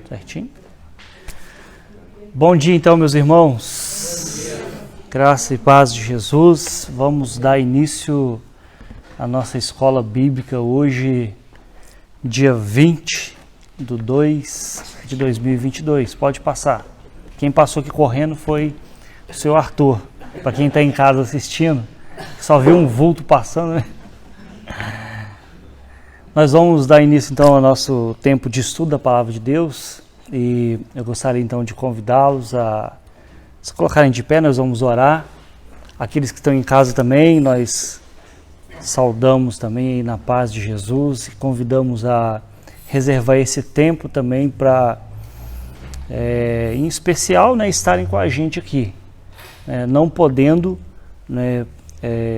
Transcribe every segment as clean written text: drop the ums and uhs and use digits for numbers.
Certinho? Bom dia então, meus irmãos. Graça e paz de Jesus. Vamos dar início à nossa escola bíblica hoje, dia 20/2/2022. Pode passar. Quem passou aqui correndo foi o seu Arthur. Para quem está em casa assistindo, só viu um vulto passando, né? Nós vamos dar início então ao nosso tempo de estudo da Palavra de Deus e eu gostaria então de convidá-los a se colocarem de pé. Nós vamos orar. Aqueles que estão em casa também, nós saudamos também na paz de Jesus e convidamos a reservar esse tempo também para, em especial, né, estarem com a gente aqui, não podendo, né,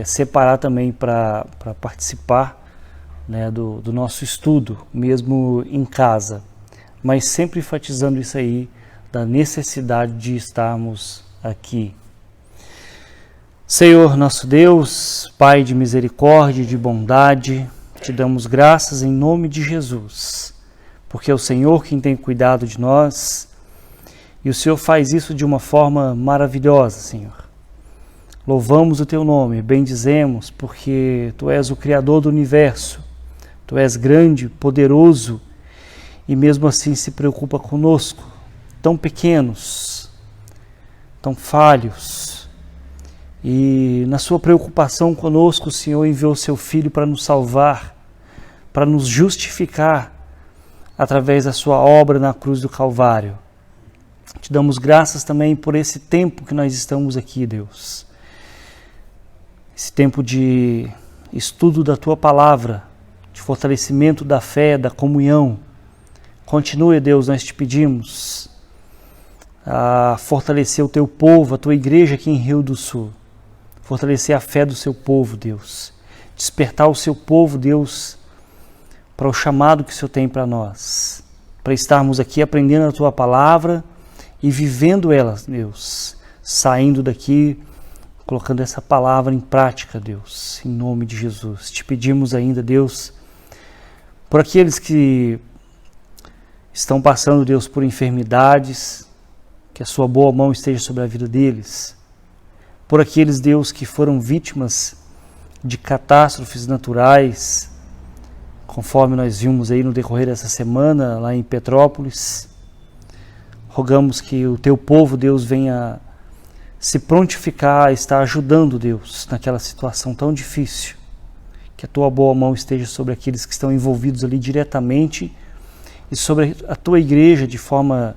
separar também para participar, né, do nosso estudo, mesmo em casa, mas sempre enfatizando isso aí, da necessidade de estarmos aqui. Senhor nosso Deus, Pai de misericórdia e de bondade, te damos graças em nome de Jesus, porque é o Senhor quem tem cuidado de nós e o Senhor faz isso de uma forma maravilhosa, Senhor. Louvamos o teu nome, bendizemos, porque tu és o Criador do universo. Tu és grande, poderoso e mesmo assim se preocupa conosco, tão pequenos, tão falhos. E na sua preocupação conosco, o Senhor enviou o seu Filho para nos salvar, para nos justificar através da sua obra na cruz do Calvário. Te damos graças também por esse tempo que nós estamos aqui, Deus. Esse tempo de estudo da tua palavra, de fortalecimento da fé, da comunhão. Continue, Deus, nós te pedimos a fortalecer o teu povo, a tua igreja aqui em Rio do Sul. Fortalecer a fé do seu povo, Deus. Despertar o seu povo, Deus, para o chamado que o Senhor tem para nós. Para estarmos aqui aprendendo a tua palavra e vivendo ela, Deus. Saindo daqui, colocando essa palavra em prática, Deus. Em nome de Jesus. Te pedimos ainda, Deus, por aqueles que estão passando, Deus, por enfermidades, que a sua boa mão esteja sobre a vida deles. Por aqueles, Deus, que foram vítimas de catástrofes naturais, conforme nós vimos aí no decorrer dessa semana, lá em Petrópolis. Rogamos que o teu povo, Deus, venha se prontificar a estar ajudando, Deus, naquela situação tão difícil. Que a tua boa mão esteja sobre aqueles que estão envolvidos ali diretamente e sobre a tua igreja de forma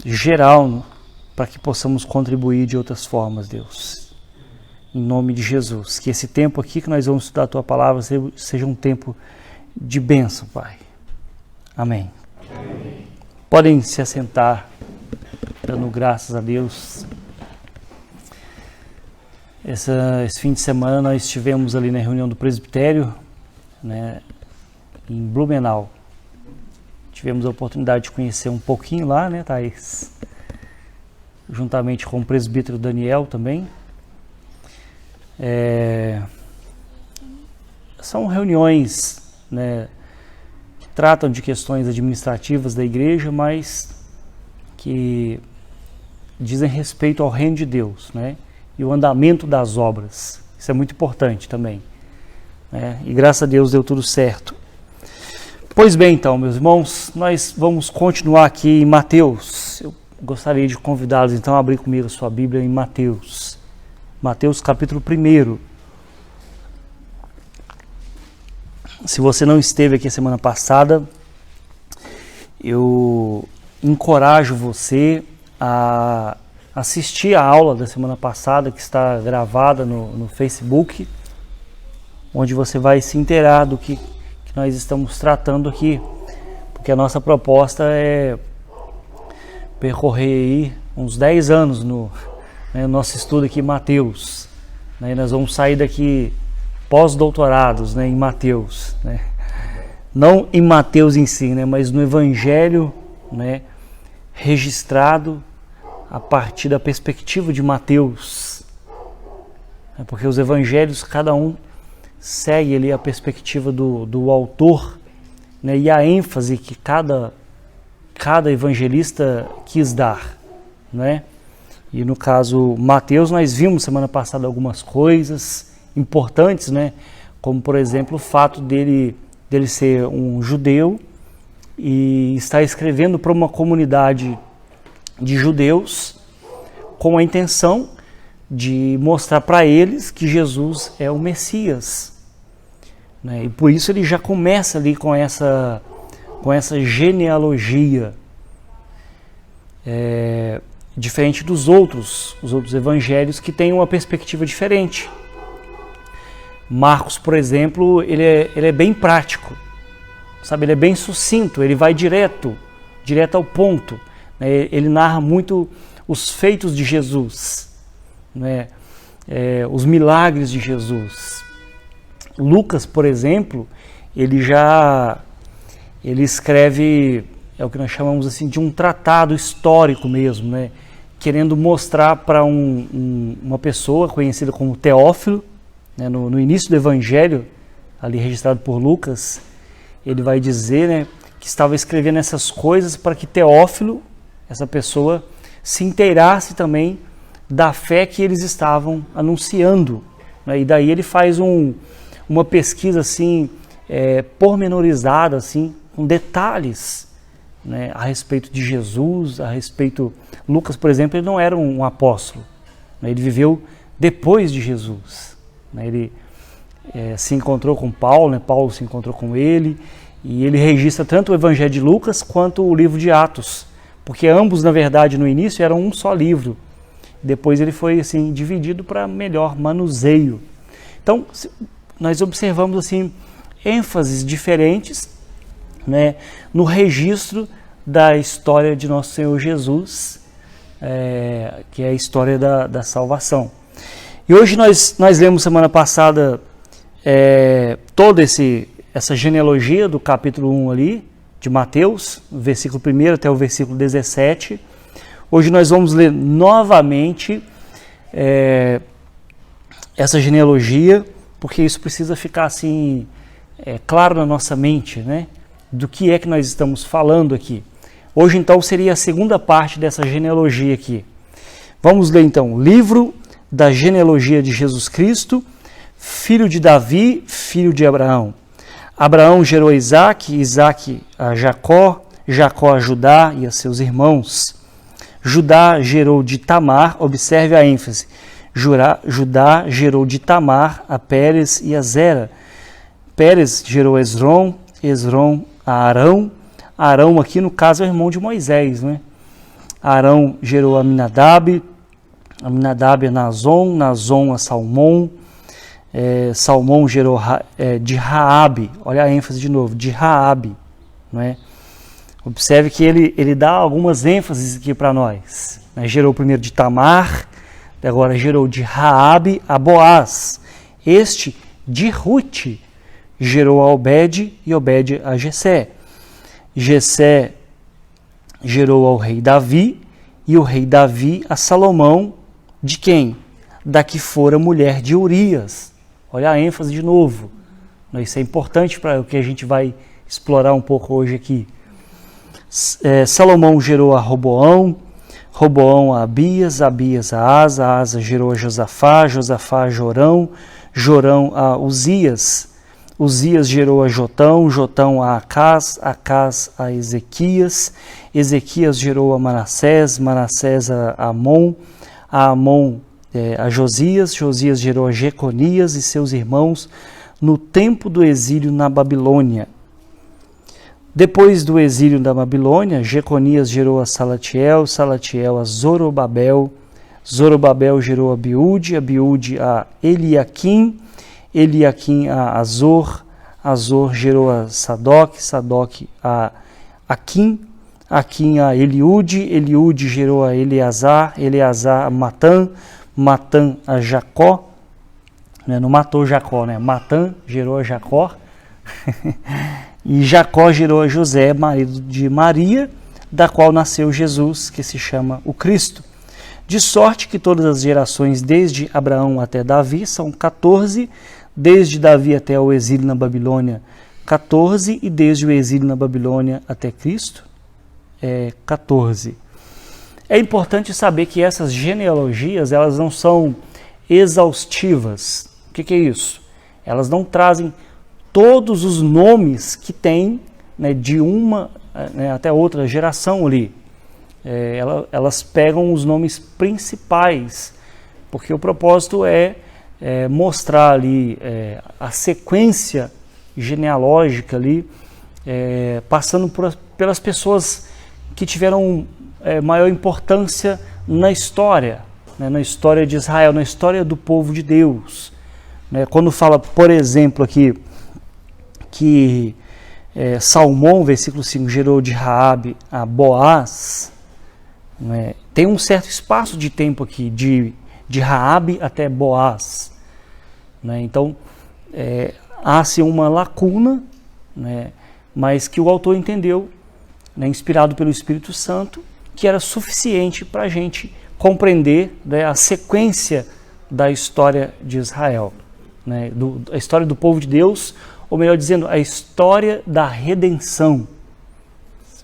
geral, para que possamos contribuir de outras formas, Deus. Em nome de Jesus, que esse tempo aqui que nós vamos estudar a tua palavra seja um tempo de bênção, Pai. Amém. Amém. Podem se assentar, dando graças a Deus. Esse fim de semana nós estivemos ali na reunião do presbitério, né, em Blumenau. Tivemos a oportunidade de conhecer um pouquinho lá, né, Thaís? Juntamente com o presbítero Daniel também. São reuniões, né, que tratam de questões administrativas da igreja, mas que dizem respeito ao reino de Deus, né? E o andamento das obras. Isso é muito importante também, né? E graças a Deus deu tudo certo. Pois bem, então, meus irmãos, nós vamos continuar aqui em Mateus. Eu gostaria de convidá-los, então, a abrir comigo a sua Bíblia em Mateus. Mateus, capítulo 1. Se você não esteve aqui a semana passada, eu encorajo você a assistir a aula da semana passada, que está gravada no Facebook, onde você vai se inteirar do que nós estamos tratando aqui, porque a nossa proposta é percorrer aí uns 10 anos no nosso estudo aqui em Mateus, né? Nós vamos sair daqui pós-doutorados, né, em Mateus, né? Não em Mateus em si, né, mas no Evangelho, né, registrado a partir da perspectiva de Mateus, porque os evangelhos, cada um segue ali a perspectiva do autor, né, e a ênfase que cada cada evangelista quis dar, né? E no caso Mateus, nós vimos semana passada algumas coisas importantes, né? Como por exemplo o fato dele ser um judeu e estar escrevendo para uma comunidade de judeus com a intenção de mostrar para eles que Jesus é o Messias, né? E por isso ele já começa ali com essa genealogia, diferente dos outros evangelhos que têm uma perspectiva diferente. Marcos, por exemplo, ele é bem prático, sabe? Ele é bem sucinto, ele vai direto ao ponto, né? Ele narra muito os feitos de Jesus, né? Os milagres de Jesus. Lucas, por exemplo, ele escreve, é o que nós chamamos assim de um tratado histórico mesmo, né? Querendo mostrar para uma pessoa conhecida como Teófilo, né? No início do Evangelho, ali registrado por Lucas, ele vai dizer, né, que estava escrevendo essas coisas para que Teófilo, essa pessoa, se inteirasse também da fé que eles estavam anunciando, né? E daí ele faz uma pesquisa assim, pormenorizada, assim, com detalhes, né, a respeito de Jesus, a respeito... Lucas, por exemplo, ele não era um apóstolo, né? Ele viveu depois de Jesus, né? Ele se encontrou com Paulo, né? Paulo se encontrou com ele, e ele registra tanto o Evangelho de Lucas quanto o livro de Atos, porque ambos, na verdade, no início eram um só livro. Depois ele foi assim dividido para melhor manuseio. Então, nós observamos assim ênfases diferentes, né, no registro da história de nosso Senhor Jesus, que é a história da salvação. E hoje nós lemos semana passada toda essa genealogia do capítulo 1 ali, de Mateus, versículo 1 até o versículo 17. Hoje nós vamos ler novamente essa genealogia, porque isso precisa ficar assim claro na nossa mente, né? Do que é que nós estamos falando aqui. Hoje então seria a segunda parte dessa genealogia aqui. Vamos ler então, livro da genealogia de Jesus Cristo, filho de Davi, filho de Abraão. Abraão gerou Isaque, Isaque a Jacó, Jacó a Judá e a seus irmãos. Judá gerou de Tamar, observe a ênfase, Judá gerou de Tamar a Pérez e a Zera. Pérez gerou Esrom, Esrom a Arão. Arão aqui no caso é o irmão de Moisés, né? Arão gerou a Aminadab, Aminadab a Nazon, Nazon a Salmão. Salmão gerou de Raabe, olha a ênfase de novo, de Raabe, não é? Observe que ele dá algumas ênfases aqui para nós, né? Gerou primeiro de Tamar, agora gerou de Raabe a Boaz, este de Rute gerou a Obed e Obed a Jessé. Jessé gerou ao rei Davi e o rei Davi a Salomão, de quem? Da que fora mulher de Urias. Olha a ênfase de novo. Isso é importante para o que a gente vai explorar um pouco hoje aqui. Salomão gerou a Roboão, Roboão a Abias, Abias a Asa, Asa gerou a Josafá, Josafá a Jorão, Jorão a Uzias, Uzias gerou a Jotão, Jotão a Acás, Acás a Ezequias, Ezequias gerou a Manassés, Manassés a Amon, a Amon a Josias, Josias gerou a Jeconias e seus irmãos no tempo do exílio na Babilônia. Depois do exílio da Babilônia, Jeconias gerou a Salatiel, Salatiel a Zorobabel, Zorobabel gerou a Abiúde, Abiúde a Eliaquim, Eliaquim a Azor, Azor gerou a Sadoc, Sadoc a Aquim, Aquim a Eliúde, Eliúde gerou a Eleazar, Eleazar a Matã, Matã a Jacó, né? Não matou Jacó, né? Matã gerou a Jacó, e Jacó gerou a José, marido de Maria, da qual nasceu Jesus, que se chama o Cristo. De sorte que todas as gerações, desde Abraão até Davi, são 14, desde Davi até o exílio na Babilônia, 14, e desde o exílio na Babilônia até Cristo, 14. É importante saber que essas genealogias, elas não são exaustivas. O que é isso? Elas não trazem todos os nomes que tem, né, de uma, né, até outra geração ali. Elas pegam os nomes principais, porque o propósito é mostrar ali a sequência genealógica ali, passando pelas pessoas que tiveram maior importância na história, né, na história de Israel, na história do povo de Deus. Né, quando fala, por exemplo, aqui, que Salmão, versículo 5, gerou de Raabe a Boaz, né, tem um certo espaço de tempo aqui, de Raabe até Boaz. Né, então, há-se uma lacuna, né, mas que o autor entendeu, né, inspirado pelo Espírito Santo, que era suficiente para a gente compreender, né, a sequência da história de Israel, né, a história do povo de Deus, ou melhor dizendo, a história da redenção.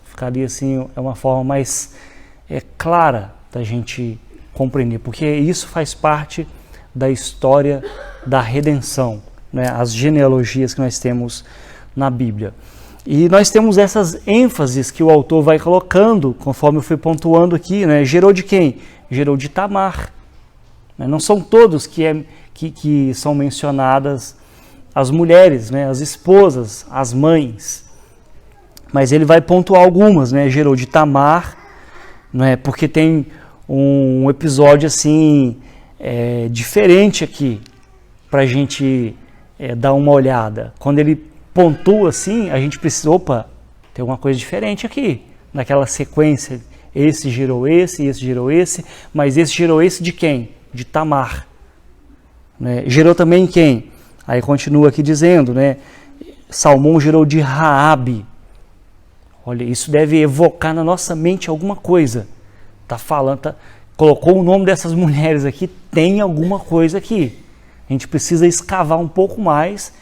Ficaria assim, é uma forma mais clara da gente compreender, porque isso faz parte da história da redenção, né, as genealogias que nós temos na Bíblia. E nós temos essas ênfases que o autor vai colocando, conforme eu fui pontuando aqui, né? Gerou de quem? Gerou de Tamar. Não são todos que são mencionadas as mulheres, né? As esposas, as mães. Mas ele vai pontuar algumas, né? Gerou de Tamar, né? Porque tem um episódio assim diferente aqui para a gente dar uma olhada. Quando ele pontua assim, a gente precisa, tem alguma coisa diferente aqui, naquela sequência, esse gerou esse gerou esse, mas esse gerou esse de quem? De Tamar. Né? Gerou também quem? Aí continua aqui dizendo, né? Salmão gerou de Raabe. Olha, isso deve evocar na nossa mente alguma coisa. Tá falando, colocou o nome dessas mulheres aqui, tem alguma coisa aqui. A gente precisa escavar um pouco mais,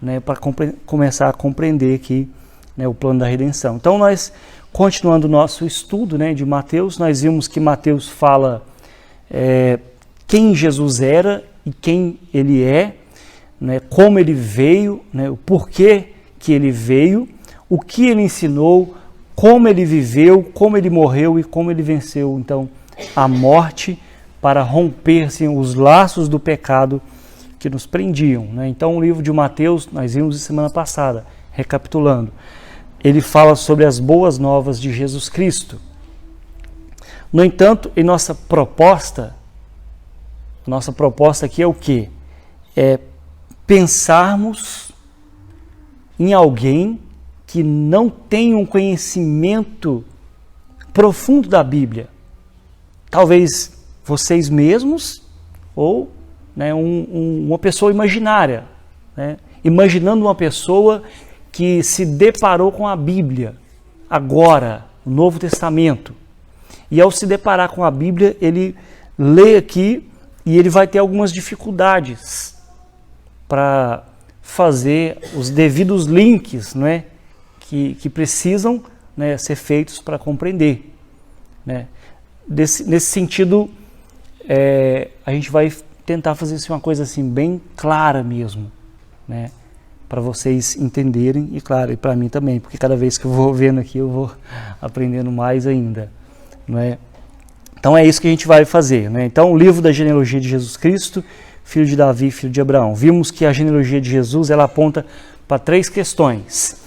né, para começar a compreender aqui, né, o plano da redenção. Então, nós, continuando o nosso estudo, né, de Mateus, nós vimos que Mateus fala quem Jesus era e quem ele é, né, como ele veio, né, o porquê que ele veio, o que ele ensinou, como ele viveu, como ele morreu e como ele venceu, então, a morte para romper-se os laços do pecado que nos prendiam. Né? Então, o livro de Mateus, nós vimos semana passada, recapitulando, ele fala sobre as boas novas de Jesus Cristo. No entanto, em nossa proposta aqui é o quê? É pensarmos em alguém que não tem um conhecimento profundo da Bíblia. Talvez vocês mesmos ou, né, uma pessoa imaginária, né, imaginando uma pessoa que se deparou com a Bíblia agora, o Novo Testamento. E ao se deparar com a Bíblia, ele lê aqui e ele vai ter algumas dificuldades para fazer os devidos links, não é, que precisam, né, ser feitos para compreender. Né. Nesse sentido, a gente vai tentar fazer isso uma coisa assim bem clara mesmo, né, para vocês entenderem e claro, e para mim também, porque cada vez que eu vou vendo aqui eu vou aprendendo mais ainda, não é? Então é isso que a gente vai fazer, né? Então o livro da genealogia de Jesus Cristo, filho de Davi, filho de Abraão. Vimos que a genealogia de Jesus, ela aponta para 3 questões.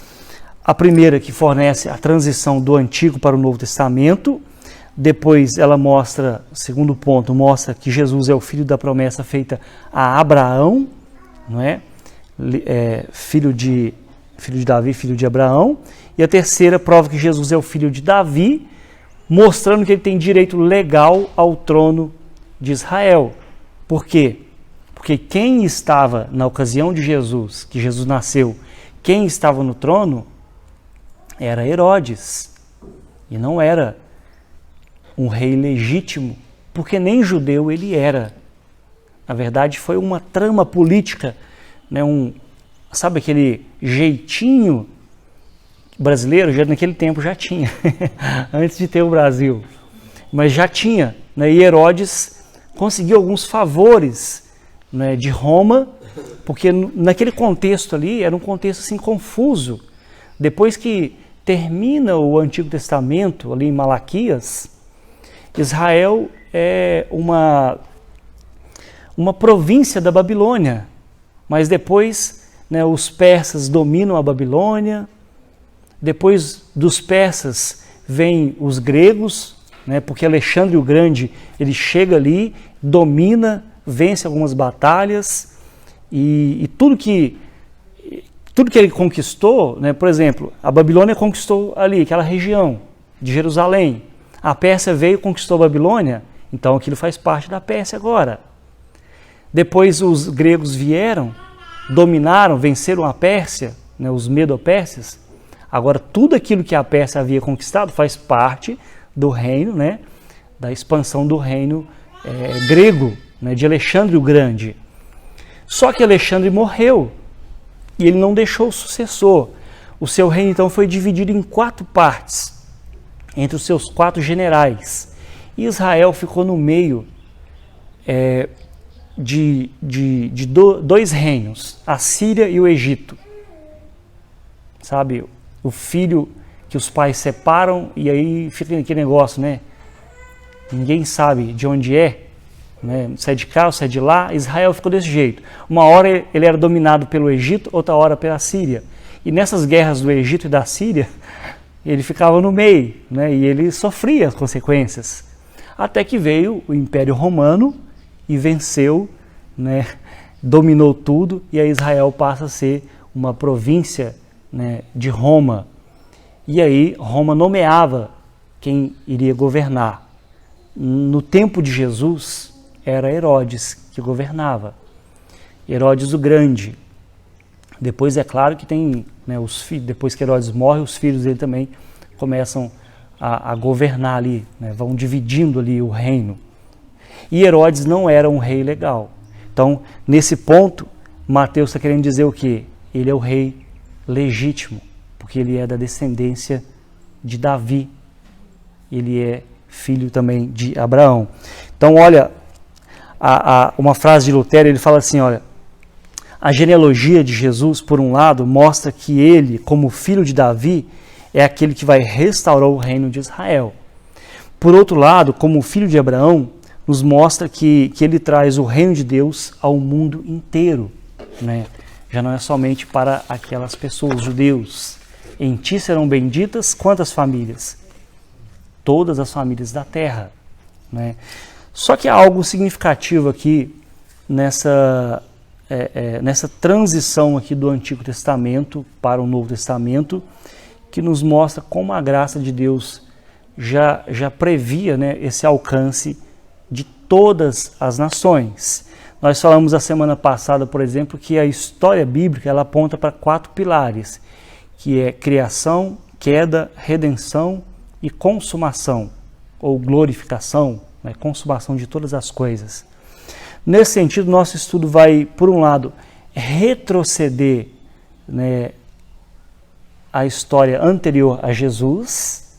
A primeira, que fornece a transição do Antigo para o Novo Testamento. Depois ela mostra, segundo ponto, mostra que Jesus é o filho da promessa feita a Abraão, não é? Filho de Davi, filho de Abraão. E a terceira prova que Jesus é o filho de Davi, mostrando que ele tem direito legal ao trono de Israel. Por quê? Porque quem estava na ocasião de Jesus, que Jesus nasceu, quem estava no trono era Herodes, e não era um rei legítimo, porque nem judeu ele era. Na verdade, foi uma trama política, né, sabe aquele jeitinho brasileiro, já naquele tempo já tinha, antes de ter o Brasil, mas já tinha, né? E Herodes conseguiu alguns favores, né, de Roma, porque naquele contexto ali, era um contexto assim confuso. Depois que termina o Antigo Testamento, ali em Malaquias, Israel é uma província da Babilônia, mas depois, né, os persas dominam a Babilônia, depois dos persas vêm os gregos, né, porque Alexandre o Grande ele chega ali, domina, vence algumas batalhas, e tudo que ele conquistou, né, por exemplo, a Babilônia conquistou ali, aquela região de Jerusalém, a Pérsia veio e conquistou a Babilônia, então aquilo faz parte da Pérsia agora. Depois os gregos vieram, dominaram, venceram a Pérsia, né, os Medo-Pérsias. Agora tudo aquilo que a Pérsia havia conquistado faz parte do reino, né, da expansão do reino grego, né, de Alexandre o Grande. Só que Alexandre morreu e ele não deixou o sucessor. O seu reino então foi dividido em 4 partes, entre os seus 4 generais. E Israel ficou no meio de 2 reinos, a Síria e o Egito. Sabe, o filho que os pais separam e aí fica aquele negócio, né? Ninguém sabe de onde é, né? Se é de cá ou se é de lá. Israel ficou desse jeito. Uma hora ele era dominado pelo Egito, outra hora pela Síria. E nessas guerras do Egito e da Síria, ele ficava no meio, né? E ele sofria as consequências. Até que veio o Império Romano e venceu, né? Dominou tudo, e aí Israel passa a ser uma província, né, de Roma. E aí Roma nomeava quem iria governar. No tempo de Jesus, era Herodes que governava. Herodes o Grande. Depois é claro que tem, né, os filhos, depois que Herodes morre, os filhos dele também começam a governar ali, né, vão dividindo ali o reino. E Herodes não era um rei legal. Então, nesse ponto, Mateus está querendo dizer o quê? Ele é o rei legítimo, porque ele é da descendência de Davi. Ele é filho também de Abraão. Então, olha, uma frase de Lutero, ele fala assim, olha, a genealogia de Jesus, por um lado, mostra que ele, como filho de Davi, é aquele que vai restaurar o reino de Israel. Por outro lado, como filho de Abraão, nos mostra que ele traz o reino de Deus ao mundo inteiro, né? Já não é somente para aquelas pessoas, judeus. Em ti serão benditas quantas famílias? Todas as famílias da terra, né? Só que há algo significativo aqui nessa transição aqui do Antigo Testamento para o Novo Testamento, que nos mostra como a graça de Deus já previa, né, esse alcance de todas as nações. Nós falamos a semana passada, por exemplo, que a história bíblica ela aponta para 4 pilares, que é criação, queda, redenção e consumação, ou glorificação, né, consumação de todas as coisas. Nesse sentido, nosso estudo vai, por um lado, retroceder, né, a história anterior a Jesus,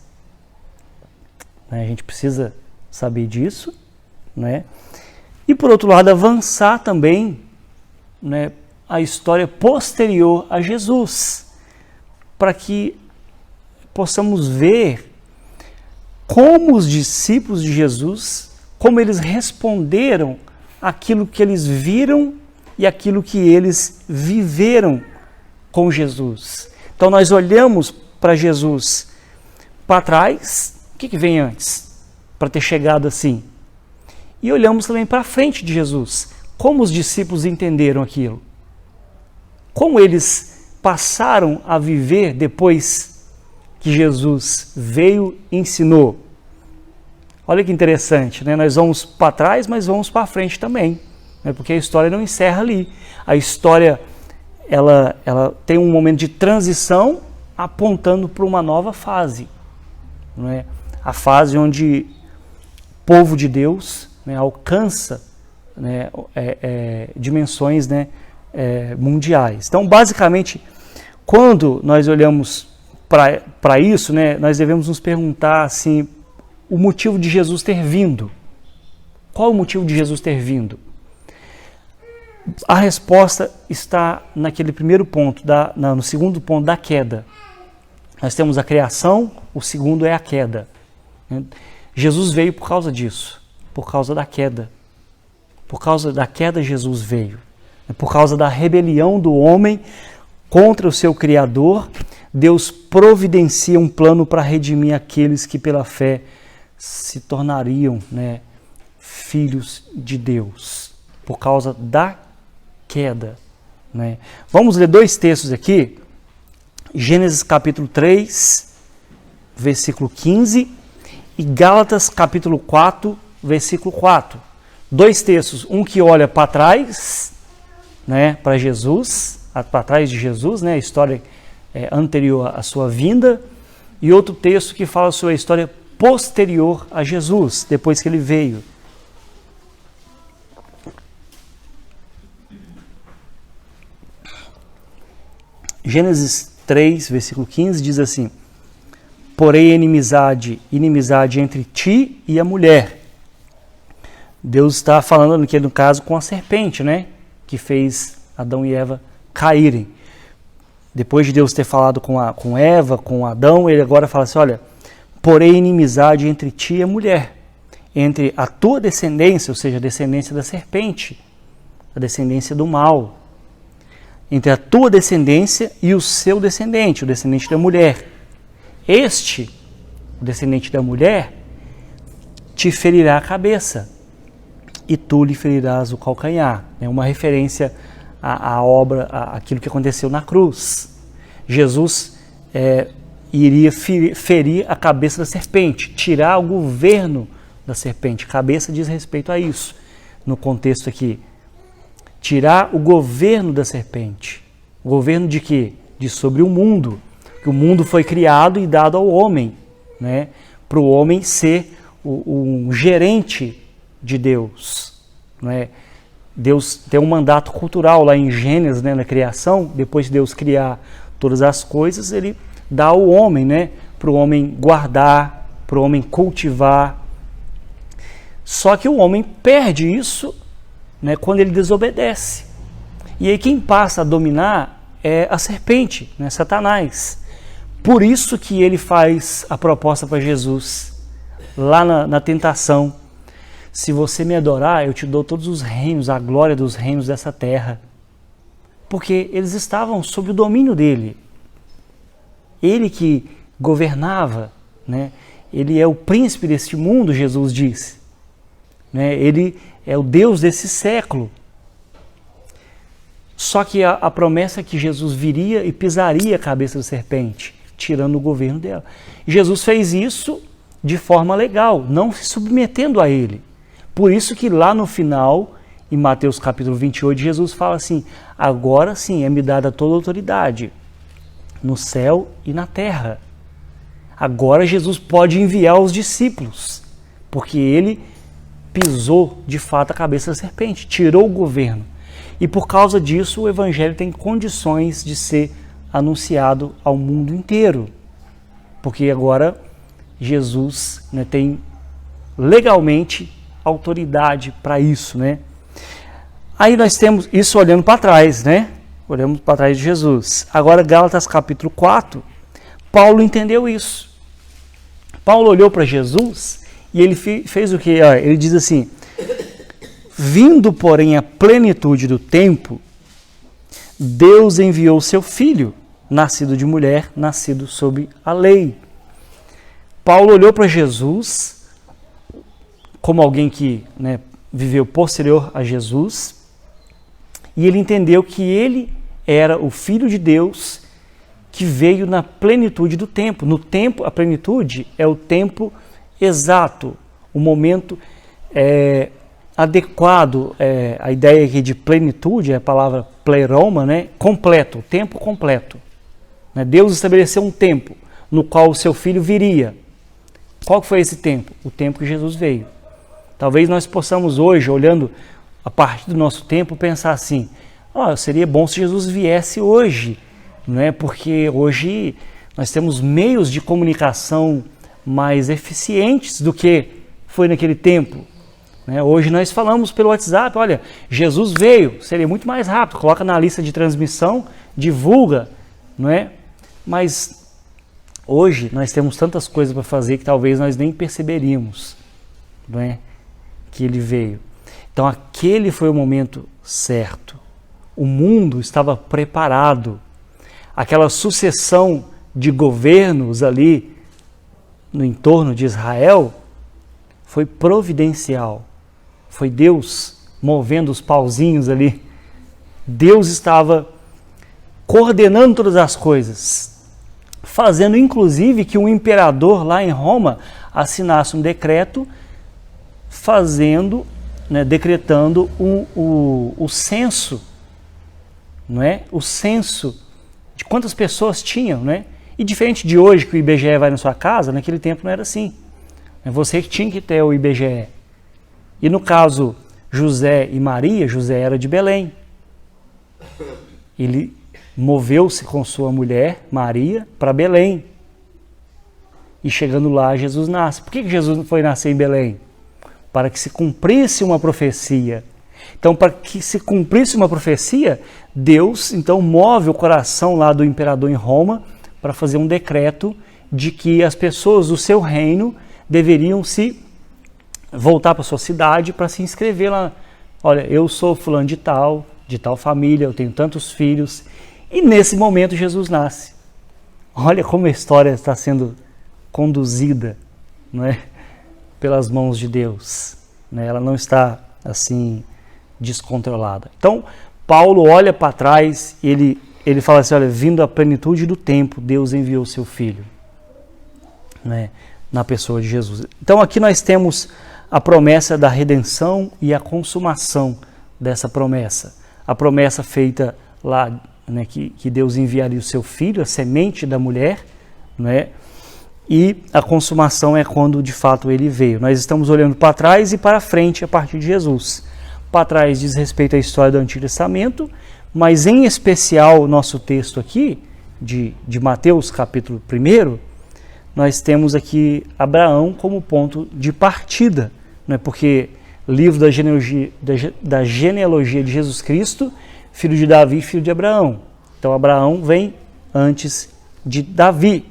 né, a gente precisa saber disso, né? E por outro lado, avançar também, né, a história posterior a Jesus, para que possamos ver como os discípulos de Jesus, como eles responderam aquilo que eles viram e aquilo que eles viveram com Jesus. Então nós olhamos para Jesus para trás, o que vem antes para ter chegado assim? E olhamos também para frente de Jesus, como os discípulos entenderam aquilo, como eles passaram a viver depois que Jesus veio e ensinou. Olha que interessante, né? Nós vamos para trás, mas vamos para frente também, né? Porque a história não encerra ali. A história ela tem um momento de transição apontando para uma nova fase, não é? A fase onde o povo de Deus, né, alcança, né, dimensões, né, mundiais. Então, basicamente, quando nós olhamos para isso, né, nós devemos nos perguntar assim, o motivo de Jesus ter vindo. Qual o motivo de Jesus ter vindo? A resposta está naquele primeiro ponto, no segundo ponto da queda. Nós temos a criação, o segundo é a queda. Jesus veio por causa disso, por causa da queda. Por causa da queda Jesus veio. Por causa da rebelião do homem contra o seu Criador, Deus providencia um plano para redimir aqueles que pela fé se tornariam, né, filhos de Deus. Por causa da queda. Né? Vamos ler 2 textos aqui. Gênesis capítulo 3, versículo 15 e Gálatas capítulo 4, versículo 4. 2 textos, um que olha para trás, né, para Jesus, para trás de Jesus, né, a história anterior à sua vinda, e outro texto que fala sobre a história posterior a Jesus, depois que ele veio. Gênesis 3, versículo 15, diz assim: porém inimizade entre ti e a mulher. Deus está falando aqui no caso com a serpente, né? Que fez Adão e Eva caírem. Depois de Deus ter falado com Eva, com Adão, ele agora fala assim, olha, porém inimizade entre ti e a mulher, entre a tua descendência, ou seja, a descendência da serpente, a descendência do mal, entre a tua descendência e o seu descendente, o descendente da mulher. Este, o descendente da mulher, te ferirá a cabeça e tu lhe ferirás o calcanhar. É uma referência à obra, àquilo que aconteceu na cruz. Jesus iria ferir a cabeça da serpente, tirar o governo da serpente. Cabeça diz respeito a isso, no contexto aqui. Tirar o governo da serpente. O governo de quê? De sobre o mundo. Que o mundo foi criado e dado ao homem, né? Para o homem ser um gerente de Deus. Né? Deus tem um mandato cultural lá em Gênesis, né, na criação. Depois de Deus criar todas as coisas, ele dá ao homem, né, para o homem guardar, para o homem cultivar. Só que o homem perde isso, né, quando ele desobedece. E aí quem passa a dominar é a serpente, né, Satanás. Por isso que ele faz a proposta para Jesus, lá na tentação. Se você me adorar, eu te dou todos os reinos, a glória dos reinos dessa terra. Porque eles estavam sob o domínio dele. Ele que governava, né? Ele é o príncipe deste mundo, Jesus disse. Né? Ele é o Deus desse século. Só que a promessa é que Jesus viria e pisaria a cabeça da serpente, tirando o governo dela. Jesus fez isso de forma legal, não se submetendo a ele. Por isso que lá no final, em Mateus capítulo 28, Jesus fala assim, agora sim é-me dada toda a autoridade, no céu e na terra. Agora Jesus pode enviar os discípulos, porque ele pisou de fato a cabeça da serpente, tirou o governo. E por causa disso o evangelho tem condições de ser anunciado ao mundo inteiro. Porque agora Jesus, né, tem legalmente autoridade para isso, né? Aí nós temos isso olhando para trás, né? Olhamos para trás de Jesus. Agora Gálatas capítulo 4, Paulo entendeu isso. Paulo olhou para Jesus e ele fez o quê? Ele diz assim, vindo porém a plenitude do tempo, Deus enviou seu filho, nascido de mulher, nascido sob a lei. Paulo olhou para Jesus como alguém que, né, viveu posterior a Jesus, e ele entendeu que ele era o Filho de Deus que veio na plenitude do tempo. No tempo, a plenitude é o tempo exato, o momento adequado. A ideia aqui de plenitude, é a palavra pleroma, né, completo, o tempo completo. Né? Deus estabeleceu um tempo no qual o seu Filho viria. Qual foi esse tempo? O tempo que Jesus veio. Talvez nós possamos hoje, olhando a partir do nosso tempo, pensar assim, seria bom se Jesus viesse hoje, né? Porque hoje Nós temos meios de comunicação mais eficientes do que foi naquele tempo. Hoje nós falamos pelo WhatsApp, olha, Jesus veio, seria muito mais rápido, coloca na lista de transmissão, divulga, não é? Mas hoje nós temos tantas coisas para fazer que talvez nós nem perceberíamos, não é? Que ele veio. Então aquele foi o momento certo. O mundo estava preparado. Aquela sucessão de governos ali no entorno de Israel foi providencial. Foi Deus movendo os pauzinhos ali. Deus estava coordenando todas as coisas, fazendo inclusive que um imperador lá em Roma assinasse um decreto decretando o censo, não é? O censo de quantas pessoas tinham, né? E diferente de hoje, que o IBGE vai na sua casa, naquele tempo não era assim. É você que tinha que ter o IBGE. E no caso José e Maria, José era de Belém. Ele moveu-se com sua mulher, Maria, para Belém. E chegando lá, Jesus nasce. Por que Jesus foi nascer em Belém? Para que se cumprisse uma profecia. Então, para que se cumprisse uma profecia, Deus então move o coração lá do imperador em Roma para fazer um decreto de que as pessoas do seu reino deveriam se voltar para sua cidade para se inscrever lá. Olha, eu sou fulano de tal família, eu tenho tantos filhos. E nesse momento Jesus nasce. Olha como a história está sendo conduzida, não é? Pelas mãos de Deus. Ela não está assim descontrolada. Então, Paulo olha para trás e ele fala assim, olha, vindo a plenitude do tempo, Deus enviou seu Filho, na pessoa de Jesus. Então aqui nós temos a promessa da redenção e a consumação dessa promessa. A promessa feita lá, que Deus enviaria o seu Filho, a semente da mulher, e a consumação é quando de fato ele veio. Nós estamos olhando para trás e para frente a partir de Jesus. Para trás diz respeito à história do Antigo Testamento, mas em especial o nosso texto aqui, de Mateus capítulo 1, nós temos aqui Abraão como ponto de partida, porque livro da genealogia de Jesus Cristo, filho de Davi, filho de Abraão. Então Abraão vem antes de Davi.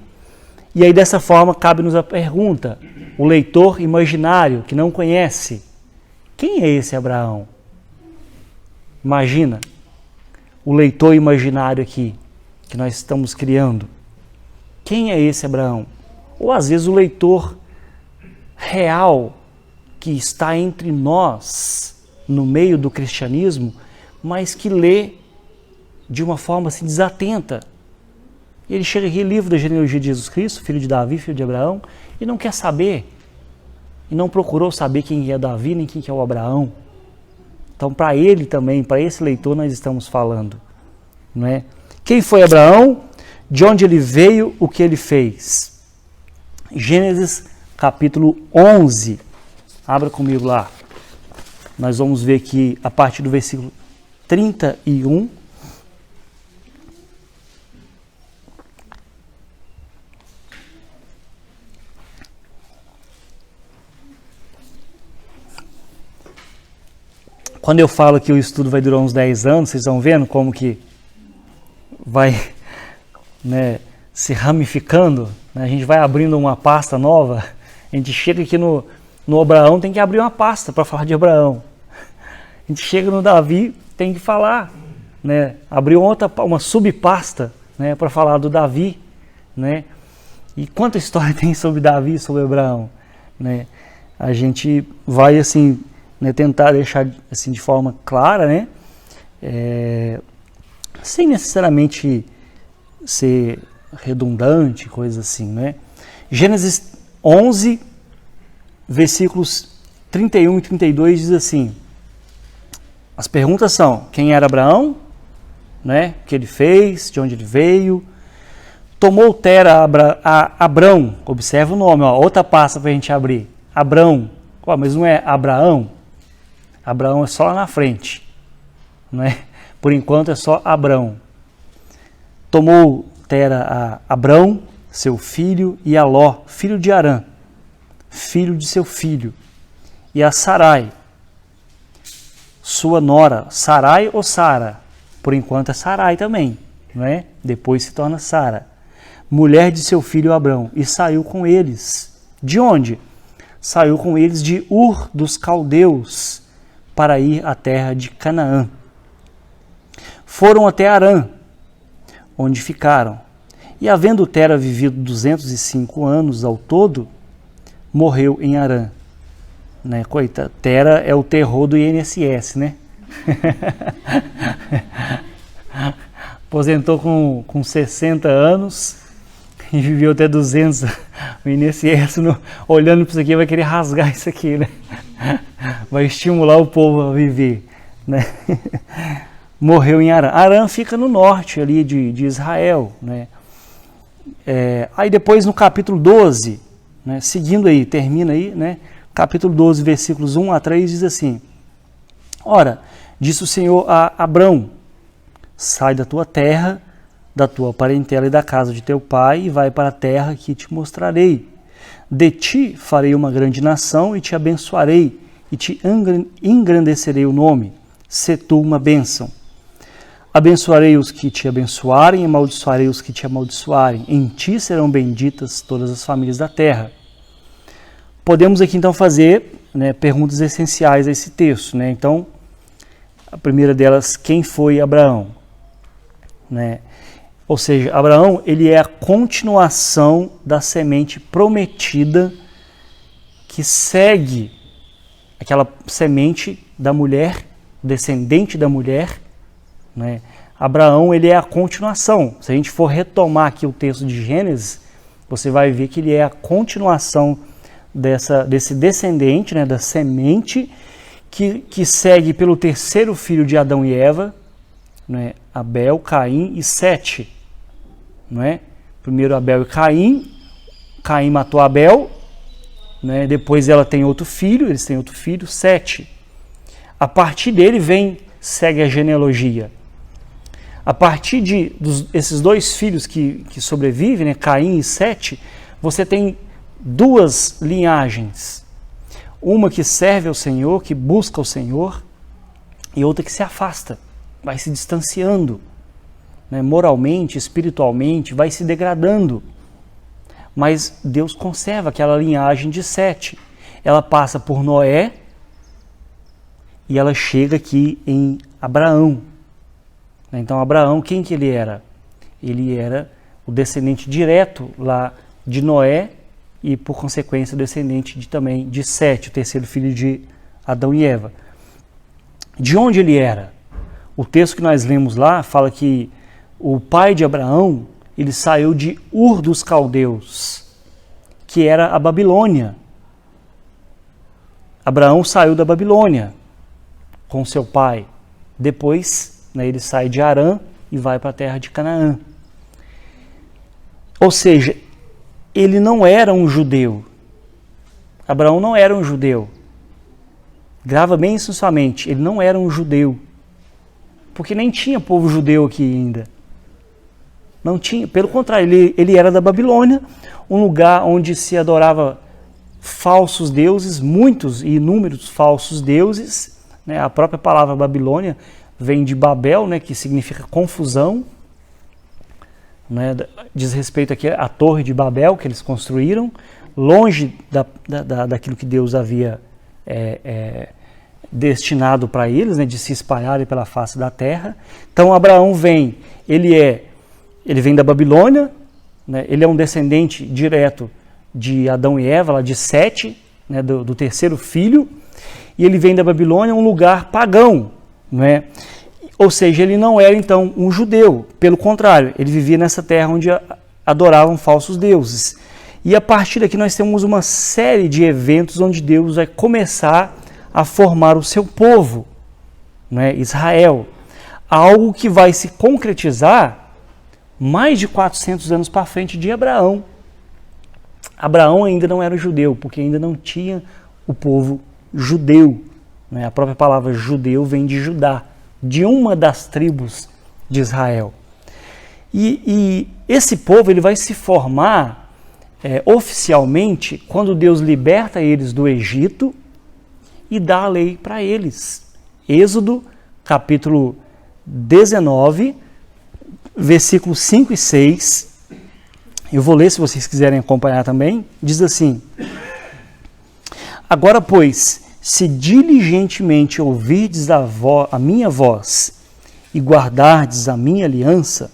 E aí dessa forma cabe-nos a pergunta, o leitor imaginário que não conhece, quem é esse Abraão? Imagina, o leitor imaginário aqui, que nós estamos criando. Quem é esse Abraão? Ou às vezes o leitor real que está entre nós, no meio do cristianismo, mas que lê de uma forma assim, desatenta. E ele chega aqui, livro da genealogia de Jesus Cristo, filho de Davi, filho de Abraão, e não quer saber, e não procurou saber quem é Davi, nem quem é o Abraão. Então, para ele também, para esse leitor, nós estamos falando. Não é? Quem foi Abraão? De onde ele veio? O que ele fez? Gênesis capítulo 11. Abra comigo lá. Nós vamos ver aqui a partir do versículo 31. Quando eu falo que o estudo vai durar uns 10 anos, vocês estão vendo como que vai se ramificando, a gente vai abrindo uma pasta nova, a gente chega aqui no Abraão, tem que abrir uma pasta para falar de Abraão. A gente chega no Davi, tem que falar, abrir uma subpasta para falar do Davi. E quanta história tem sobre Davi e sobre Abraão. A gente vai assim... tentar deixar assim de forma clara, sem necessariamente ser redundante, coisa assim, Gênesis 11, versículos 31 e 32 diz assim, as perguntas são, quem era Abraão, o que ele fez, de onde ele veio, tomou Tera a Abrão, observa o nome, outra pasta para a gente abrir, Abrão, mas não é Abraão? Abraão é só lá na frente, Por enquanto é só Abrão. Tomou Tera a Abrão seu filho, e a Ló, filho de Arã, filho de seu filho, e a Sarai, sua nora. Sarai ou Sara? Por enquanto é Sarai também, não é? Depois se torna Sara, mulher de seu filho Abrão, e saiu com eles. De onde? Saiu com eles de Ur dos Caldeus, para ir à terra de Canaã. Foram até Harã, onde ficaram. E havendo Tera vivido 205 anos ao todo, morreu em Harã. Né? Coita, Tera é o terror do INSS, né? Aposentou com 60 anos e viveu até 200. O INSS, olhando para isso aqui, vai querer rasgar isso aqui, né? Vai estimular o povo a viver, né? Morreu em Harã. Harã fica no norte ali de Israel, né? Aí depois no capítulo 12, né, seguindo aí, termina aí, né? Capítulo 12, versículos 1 a 3, diz assim: Ora, disse o Senhor a Abrão: sai da tua terra, da tua parentela e da casa de teu pai, e vai para a terra que te mostrarei. De ti farei uma grande nação, e te abençoarei, e te engrandecerei o nome. Sê tu uma bênção. Abençoarei os que te abençoarem, e amaldiçoarei os que te amaldiçoarem. Em ti serão benditas todas as famílias da terra. Podemos aqui então fazer, né, perguntas essenciais a esse texto, né? Então, a primeira delas, quem foi Abraão? Né? Ou seja, Abraão, ele é a continuação da semente prometida que segue aquela semente da mulher, descendente da mulher, né? Abraão, ele é a continuação. Se a gente for retomar aqui o texto de Gênesis, você vai ver que ele é a continuação desse descendente, né, da semente que segue pelo terceiro filho de Adão e Eva, né, Abel, Caim e Sete. Não é? Primeiro Abel e Caim, Caim matou Abel, né, depois ela tem outro filho, eles têm outro filho, Sete. A partir dele segue a genealogia. A partir desses dois filhos que sobrevivem, né, Caim e Sete, você tem duas linhagens. Uma que serve ao Senhor, que busca o Senhor, e outra que se afasta, vai se distanciando, né, moralmente, espiritualmente, vai se degradando. Mas Deus conserva aquela linhagem de Sete. Ela passa por Noé e ela chega aqui em Abraão. Então Abraão, quem que ele era? Ele era o descendente direto lá de Noé e, por consequência, descendente também de Sete, o terceiro filho de Adão e Eva. De onde ele era? O texto que nós lemos lá fala que o pai de Abraão, ele saiu de Ur dos Caldeus, que era a Babilônia. Abraão saiu da Babilônia com seu pai. Depois, né, ele sai de Harã e vai para a terra de Canaã. Ou seja, ele não era um judeu. Abraão não era um judeu. Grava bem isso na sua mente. Ele não era um judeu. Porque nem tinha povo judeu aqui ainda. Não tinha. Pelo contrário, ele era da Babilônia, um lugar onde se adorava falsos deuses, muitos e inúmeros falsos deuses. Né? A própria palavra Babilônia vem de Babel, né, que significa confusão. Né? Diz respeito aqui à Torre de Babel que eles construíram, longe daquilo que Deus havia destinado para eles, né, de se espalharem pela face da terra. Então Abraão vem, ele vem da Babilônia, né, ele é um descendente direto de Adão e Eva, lá de Sete, né, do terceiro filho, e ele vem da Babilônia, um lugar pagão, né? Ou seja, ele não era então um judeu, pelo contrário, ele vivia nessa terra onde adoravam falsos deuses. E a partir daqui nós temos uma série de eventos onde Deus vai começar a formar o seu povo, né, Israel. Algo que vai se concretizar mais de 400 anos para frente de Abraão. Abraão ainda não era judeu, porque ainda não tinha o povo judeu. Né? A própria palavra judeu vem de Judá, de uma das tribos de Israel. E esse povo ele vai se formar oficialmente quando Deus liberta eles do Egito e dá a lei para eles. Êxodo, capítulo 19, versículos 5 e 6. Eu vou ler se vocês quiserem acompanhar também. Diz assim: agora, pois, se diligentemente ouvirdes a minha voz e guardardes a minha aliança,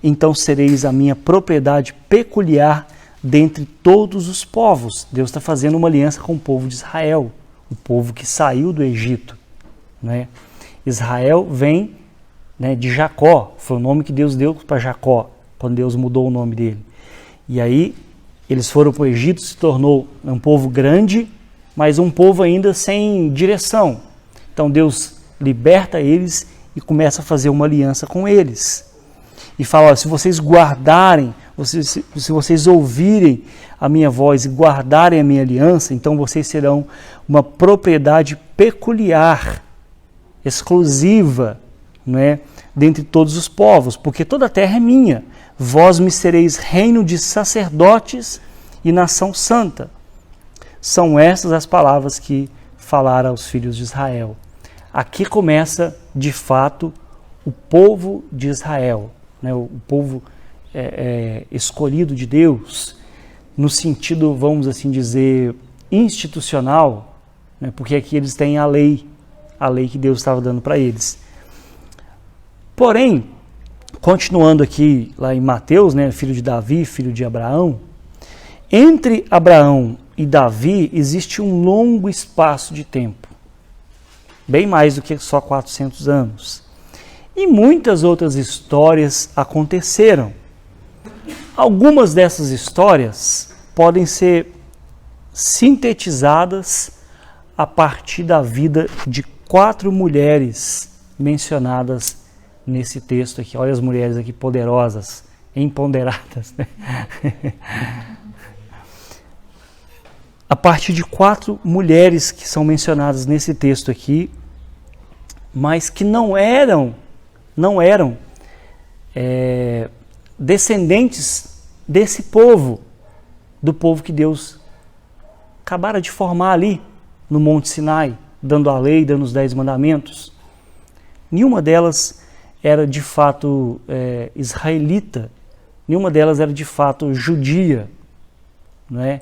então sereis a minha propriedade peculiar dentre todos os povos. Deus está fazendo uma aliança com o povo de Israel, o povo que saiu do Egito, né? Israel vem, né, de Jacó, foi o nome que Deus deu para Jacó, quando Deus mudou o nome dele. E aí eles foram para o Egito, se tornou um povo grande, mas um povo ainda sem direção. Então Deus liberta eles e começa a fazer uma aliança com eles. E fala, se vocês guardarem, se vocês ouvirem a minha voz e guardarem a minha aliança, então vocês serão uma propriedade peculiar, exclusiva, né, dentre todos os povos, porque toda a terra é minha. Vós me sereis reino de sacerdotes e nação santa. São essas as palavras que falaram aos filhos de Israel. Aqui começa, de fato, o povo de Israel, né, o povo escolhido de Deus, no sentido, vamos assim dizer, institucional, né, porque aqui eles têm a lei que Deus estava dando para eles. Porém, continuando aqui lá em Mateus, né, filho de Davi, filho de Abraão, entre Abraão e Davi existe um longo espaço de tempo, bem mais do que só 400 anos. E muitas outras histórias aconteceram. Algumas dessas histórias podem ser sintetizadas a partir da vida de 4 mulheres mencionadas nesse texto aqui. Olha as mulheres aqui poderosas, empoderadas, né? A partir de 4 mulheres que são mencionadas nesse texto aqui, mas que não eram descendentes desse povo, do povo que Deus acabara de formar ali no Monte Sinai, dando a lei, dando os 10 mandamentos. Nenhuma delas era de fato israelita, nenhuma delas era de fato judia, não é?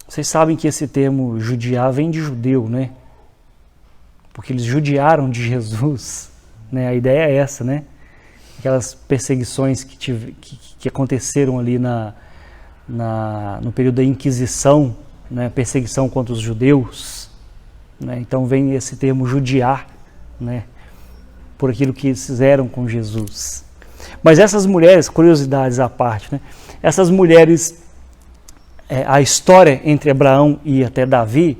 Vocês sabem que esse termo judiar vem de judeu, né? Porque eles judiaram de Jesus, né? A ideia é essa, né? Aquelas perseguições que aconteceram ali no período da Inquisição, né? Perseguição contra os judeus, né? Então vem esse termo judiar, né? Por aquilo que eles fizeram com Jesus. Mas essas mulheres, curiosidades à parte, né? Essas mulheres, a história entre Abraão e até Davi,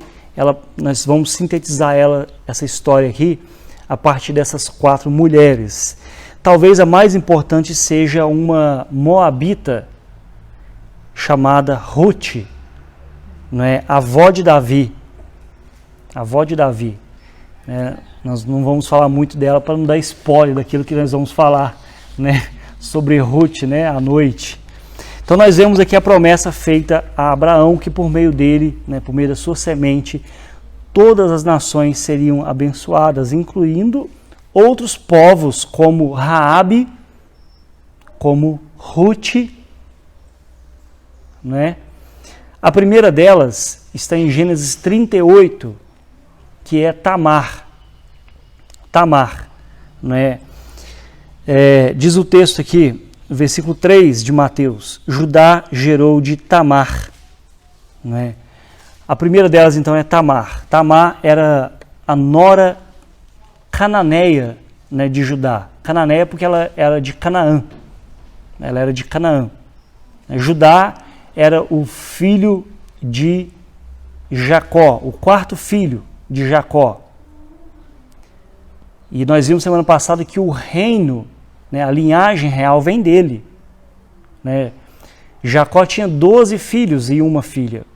nós vamos sintetizar essa história aqui a partir dessas 4 mulheres. Talvez a mais importante seja uma moabita chamada Ruth, não é? Avó de Davi. Avó de Davi. Nós não vamos falar muito dela para não dar spoiler daquilo que nós vamos falar, né, sobre Ruth, né, à noite. Então nós vemos aqui a promessa feita a Abraão, que por meio dele, né, por meio da sua semente, todas as nações seriam abençoadas, incluindo outros povos como Raabe, como Ruth, né? A primeira delas está em Gênesis 38, que é Tamar. Tamar, né? Diz o texto aqui, versículo 3 de Mateus: Judá gerou de Tamar, né? A primeira delas então é Tamar. Tamar era a nora cananeia, né, de Judá. Cananeia porque ela era de Canaã. Ela era de Canaã. Judá era o filho de Jacó, o 4º filho de Jacó. E nós vimos semana passada que o reino, né, a linhagem real vem dele, né? Jacó tinha 12 filhos e uma filha.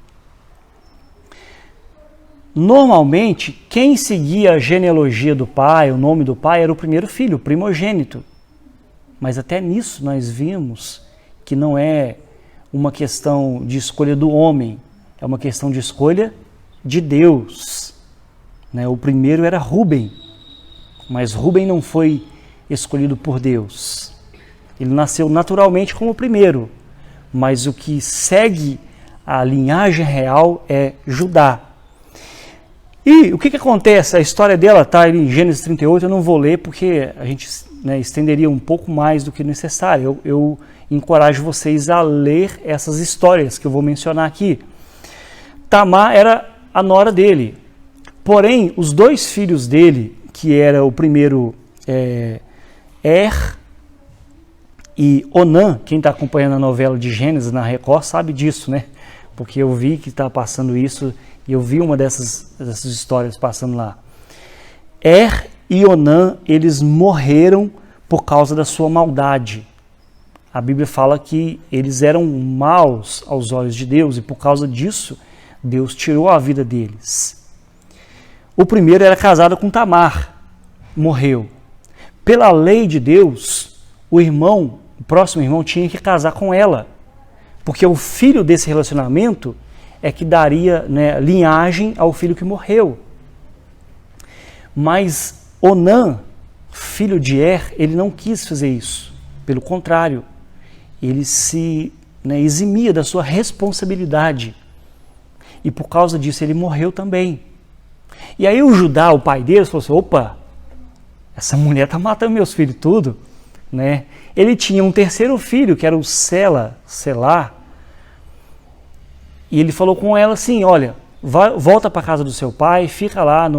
Normalmente, quem seguia a genealogia do pai, o nome do pai, era o primeiro filho, o primogênito, Mas até nisso nós vimos que não é uma questão de escolha do homem, é uma questão de escolha de Deus. Né? O primeiro era Rúben, mas Rúben não foi escolhido por Deus. Ele nasceu naturalmente como o primeiro, mas o que segue a linhagem real é Judá. E o que acontece? A história dela está em Gênesis 38, eu não vou ler porque a gente estenderia um pouco mais do que necessário. Eu encorajo vocês a ler essas histórias que eu vou mencionar aqui. Tamar era a nora dele, porém os dois filhos dele, que era o primeiro e Onã, quem está acompanhando a novela de Gênesis na Record sabe disso, né? Porque eu vi que está passando isso e eu vi uma dessas histórias passando lá. E Onã, eles morreram por causa da sua maldade. A Bíblia fala que eles eram maus aos olhos de Deus e por causa disso Deus tirou a vida deles. O primeiro era casado com Tamar, morreu. Pela lei de Deus, o próximo irmão tinha que casar com ela, porque o filho desse relacionamento é que daria, né, linhagem ao filho que morreu. Mas Onã, filho de ele não quis fazer isso. Pelo contrário, ele se eximia da sua responsabilidade. E por causa disso ele morreu também. E aí o Judá, o pai deles, falou assim, opa, essa mulher está matando meus filhos tudo. Né? Ele tinha um terceiro filho, que era o Selá, e ele falou com ela assim, olha, volta para a casa do seu pai, fica lá,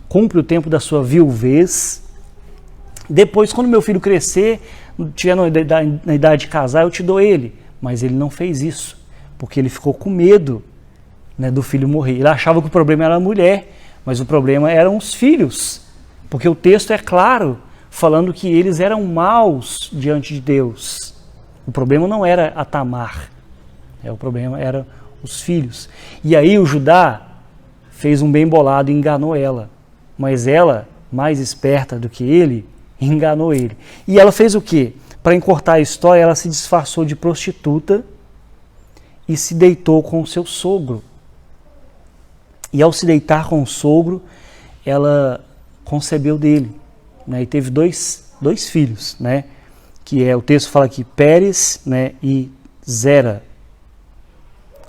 cumpre o tempo da sua viuvez, depois quando meu filho crescer, tiver na idade de casar, eu te dou ele. Mas ele não fez isso, porque ele ficou com medo, né, do filho morrer. Ele achava que o problema era a mulher, mas o problema eram os filhos, porque o texto é claro, falando que eles eram maus diante de Deus. O problema não era a Tamar, o problema era os filhos. E aí o Judá fez um bem bolado e enganou ela. Mas ela, mais esperta do que ele, enganou ele. E ela fez o quê? Para encurtar a história, ela se disfarçou de prostituta e se deitou com o seu sogro. E ao se deitar com o sogro, ela concebeu dele. Né, e teve dois filhos, né, que o texto fala aqui, Pérez, né, e Zera.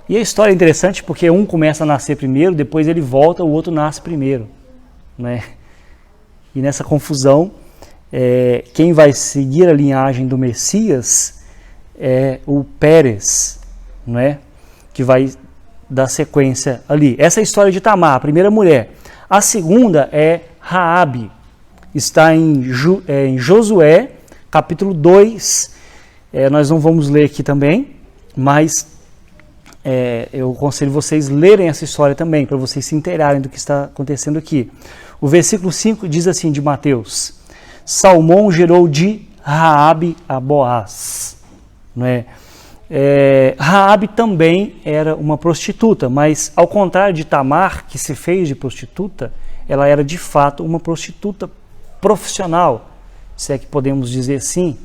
E a história é interessante porque um começa a nascer primeiro, depois ele volta, o outro nasce primeiro. Né? E nessa confusão, quem vai seguir a linhagem do Messias é o Pérez, né, que vai dar sequência ali. Essa é a história de Tamar, a primeira mulher. A segunda é Raabe. Está em Josué, capítulo 2, nós não vamos ler aqui também, mas eu aconselho vocês lerem essa história também, para vocês se inteirarem do que está acontecendo aqui. O versículo 5 diz assim de Mateus, Salmão gerou de Raabe a Boaz. Né? Raabe também era uma prostituta, mas ao contrário de Tamar, que se fez de prostituta, ela era de fato uma prostituta profissional, se é que podemos dizer assim,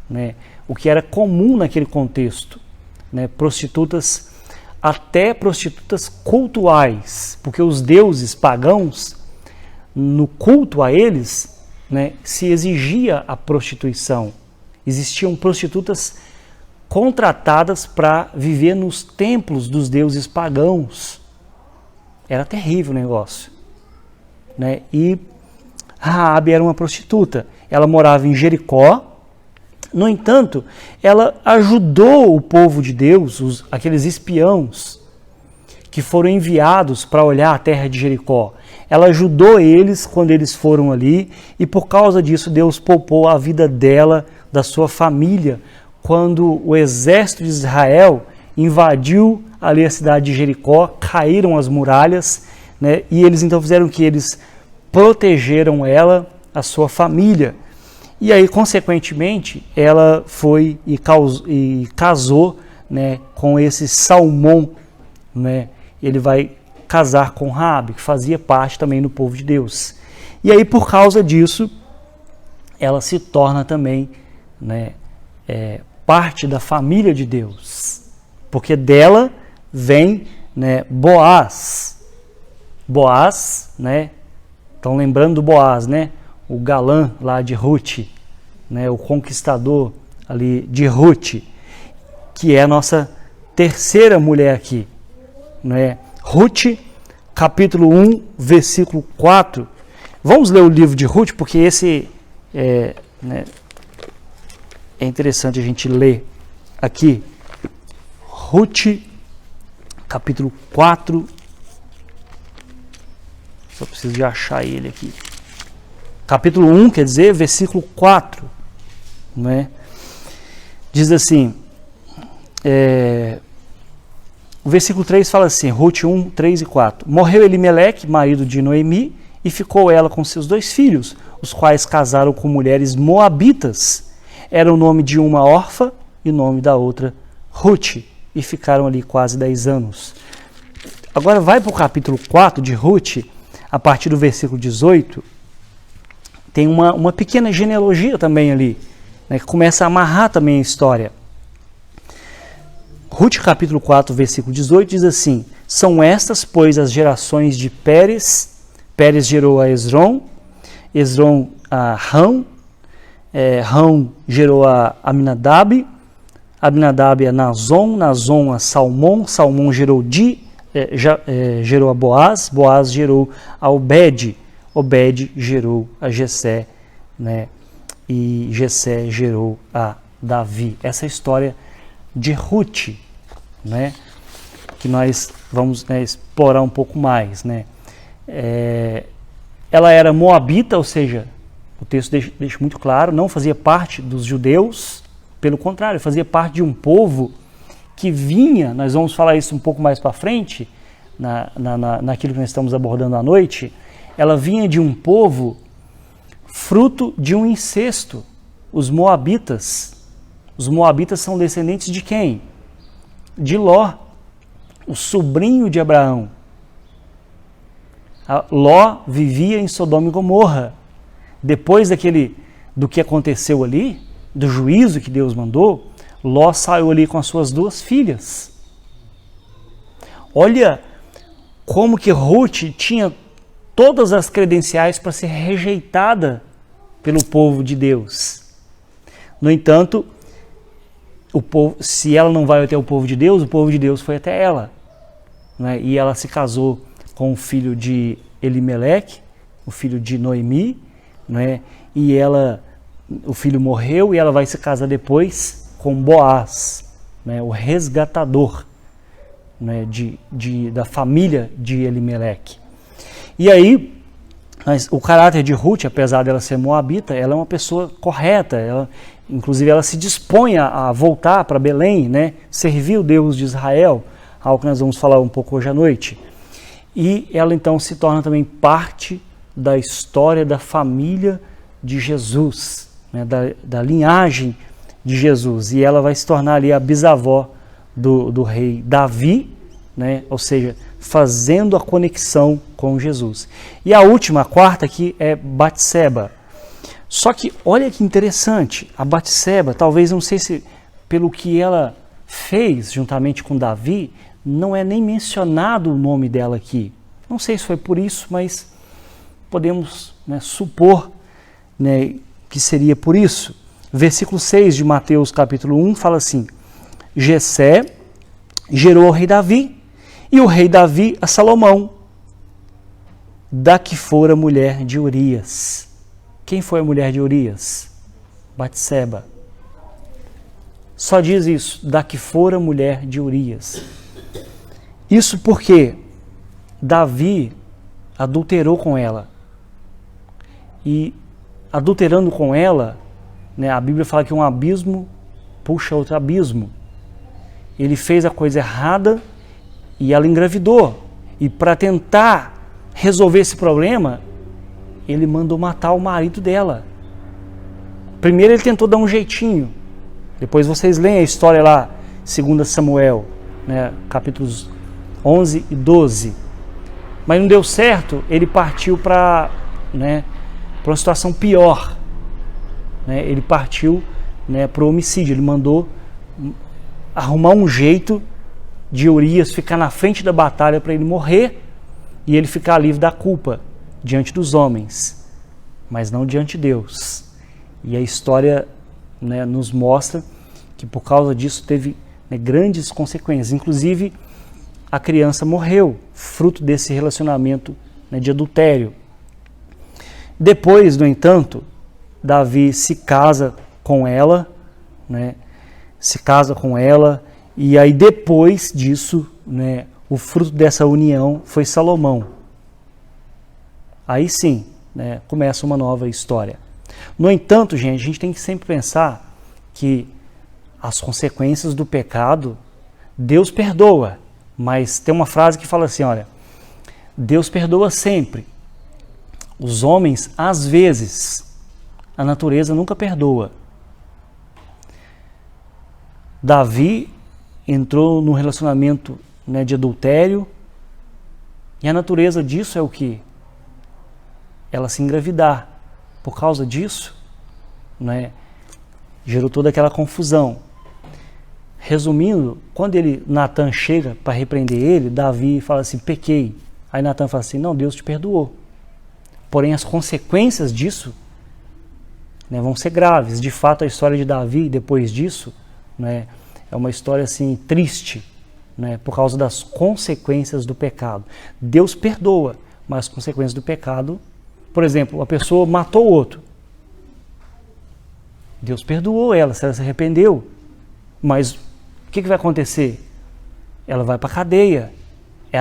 né? O que era comum naquele contexto, né? Prostitutas, até prostitutas cultuais, porque os deuses pagãos, no culto a eles, né, se exigia a prostituição. Existiam prostitutas contratadas para viver nos templos dos deuses pagãos. Era terrível o negócio. Né? E Raabe era uma prostituta. Ela morava em Jericó. No entanto, ela ajudou o povo de Deus, aqueles espiãos que foram enviados para olhar a terra de Jericó. Ela ajudou eles quando eles foram ali e por causa disso Deus poupou a vida dela, da sua família, quando o exército de Israel invadiu ali a cidade de Jericó, caíram as muralhas, né, e eles então fizeram o que? Eles protegeram ela, a sua família. E aí, consequentemente, ela foi e casou, né, com esse Salmão. Né? Ele vai casar com Raabe, que fazia parte também do povo de Deus. E aí, por causa disso, ela se torna também, né, parte da família de Deus, porque dela vem, né, Boaz. Boaz, né? Estão lembrando do Boaz, né? O galã lá de Ruth, né? O conquistador ali de Ruth, que é a nossa terceira mulher aqui, né? Ruth, capítulo 1, versículo 4. Vamos ler o livro de Ruth, porque esse é interessante a gente ler aqui. Ruth, capítulo 4. Só preciso de achar ele aqui. Capítulo 1, quer dizer, versículo 4. Né? Diz assim, o versículo 3 fala assim, Ruth 1, 3 e 4. Morreu Elimeleque, marido de Noemi, e ficou ela com seus 2 filhos, os quais casaram com mulheres moabitas. Era o nome de uma Orfa e o nome da outra Ruth, e ficaram ali quase 10 anos. Agora vai para o capítulo 4 de Ruth, a partir do versículo 18, tem uma pequena genealogia também ali, né, que começa a amarrar também a história. Ruth capítulo 4, versículo 18 diz assim, são estas, pois, as gerações de Pérez. Pérez gerou a Esrom, Esrom a Rão, Rão gerou a Aminadab, Aminadab a Nazon, Nazon a Salmão, Salmão gerou gerou a Boaz, Boaz gerou a Obed, Obed gerou a Jessé, né? E Jessé gerou a Davi. Essa é a história de Ruth, né? Que nós vamos, né, explorar um pouco mais, né? Ela era moabita, ou seja, o texto deixa muito claro, não fazia parte dos judeus, pelo contrário, fazia parte de um povo que vinha, nós vamos falar isso um pouco mais para frente, naquilo que nós estamos abordando à noite, ela vinha de um povo fruto de um incesto. Os moabitas são descendentes de quem? De Ló, o sobrinho de Abraão. Ló vivia em Sodoma e Gomorra. Depois do que aconteceu ali, do juízo que Deus mandou, Ló saiu ali com as suas 2 filhas. Olha como que Ruth tinha todas as credenciais para ser rejeitada pelo povo de Deus. No entanto, se ela não vai até o povo de Deus foi até ela. Né? E ela se casou com o filho de Elimeleque, o filho de Noemi, né? E o filho morreu e ela vai se casar depois com Boaz, né? O resgatador, né? Da família de Elimeleque. E aí, o caráter de Ruth, apesar dela ser moabita, ela é uma pessoa correta, inclusive ela se dispõe a voltar para Belém, né? Servir o Deus de Israel, algo que nós vamos falar um pouco hoje à noite. E ela então se torna também parte da história da família de Jesus, né? da linhagem de Jesus. E ela vai se tornar ali a bisavó do rei Davi, né? Ou seja, fazendo a conexão com Jesus. E a última, a quarta aqui, é Batseba. Só que olha que interessante, a Batseba, talvez, não sei se pelo que ela fez juntamente com Davi, não é nem mencionado o nome dela aqui. Não sei se foi por isso, mas podemos, né, supor, né, que seria por isso. Versículo 6 de Mateus capítulo 1 fala assim, Jessé gerou o rei Davi, e o rei Davi a Salomão, da que fora mulher de Urias. Quem foi a mulher de Urias? Batseba. Só diz isso, da que fora mulher de Urias. Isso porque Davi adulterou com ela. E adulterando com ela, né, a Bíblia fala que um abismo puxa outro abismo. Ele fez a coisa errada e ela engravidou. E para tentar resolver esse problema, ele mandou matar o marido dela. Primeiro ele tentou dar um jeitinho. Depois vocês leem a história lá, 2 Samuel, né, capítulos 11 e 12. Mas não deu certo, ele partiu para uma situação pior. Né, ele partiu né, para o homicídio. Ele mandou arrumar um jeito de Urias ficar na frente da batalha para ele morrer e ele ficar livre da culpa diante dos homens, mas não diante de Deus. E a história, né, nos mostra que por causa disso teve, né, grandes consequências. Inclusive, a criança morreu, fruto desse relacionamento, né, de adultério. Depois, no entanto, Davi se casa com ela, né, e aí depois disso, né, o fruto dessa união foi Salomão. Aí sim, né, começa uma nova história. No entanto, gente, a gente tem que sempre pensar que as consequências do pecado, Deus perdoa, mas tem uma frase que fala assim, olha, Deus perdoa sempre. Os homens, às vezes, a natureza nunca perdoa. Davi entrou num relacionamento, né, de adultério, e a natureza disso é o quê? Ela se engravidar. Por causa disso, né, gerou toda aquela confusão. Resumindo, quando Natan chega para repreender ele, Davi fala assim, pequei. Aí Natan fala assim, não, Deus te perdoou. Porém, as consequências disso, né, vão ser graves. De fato, a história de Davi, depois disso, né, é uma história assim, triste, né, por causa das consequências do pecado. Deus perdoa, mas as consequências do pecado, por exemplo, a pessoa matou o outro. Deus perdoou ela, se ela se arrependeu, mas o que vai acontecer? Ela vai para a cadeia. É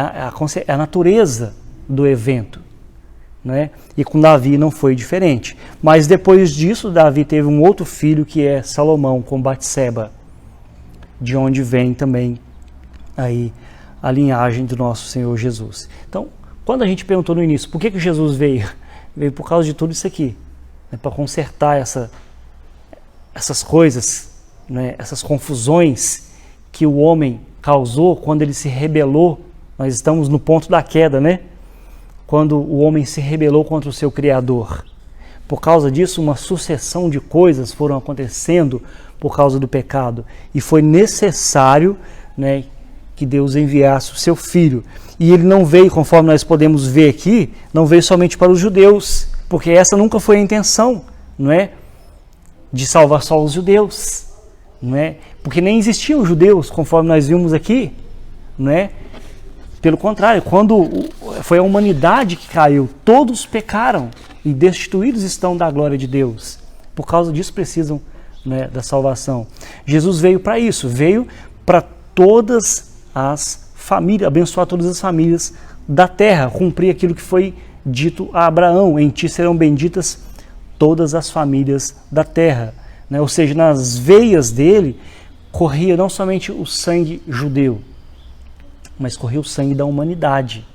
a natureza do evento, né? E com Davi não foi diferente. Mas depois disso, Davi teve um outro filho que é Salomão, com Batseba, de onde vem também aí a linhagem do nosso Senhor Jesus. Então, quando a gente perguntou no início, por que Jesus veio? Veio por causa de tudo isso aqui, né, para consertar essas coisas, né, essas confusões que o homem causou quando ele se rebelou. Nós estamos no ponto da queda, né? Quando o homem se rebelou contra o seu Criador. Por causa disso, uma sucessão de coisas foram acontecendo por causa do pecado. E foi necessário, né, que Deus enviasse o seu Filho. E ele não veio, conforme nós podemos ver aqui, não veio somente para os judeus, porque essa nunca foi a intenção, não é? De salvar só os judeus, não é? Porque nem existiam judeus, conforme nós vimos aqui, não é? Pelo contrário, quando foi a humanidade que caiu, todos pecaram e destituídos estão da glória de Deus. Por causa disso precisam, né, da salvação. Jesus veio para isso, veio para todas as famílias, abençoar todas as famílias da terra, cumprir aquilo que foi dito a Abraão, em ti serão benditas todas as famílias da terra, né? Ou seja, nas veias dele corria não somente o sangue judeu, mas corria o sangue da humanidade,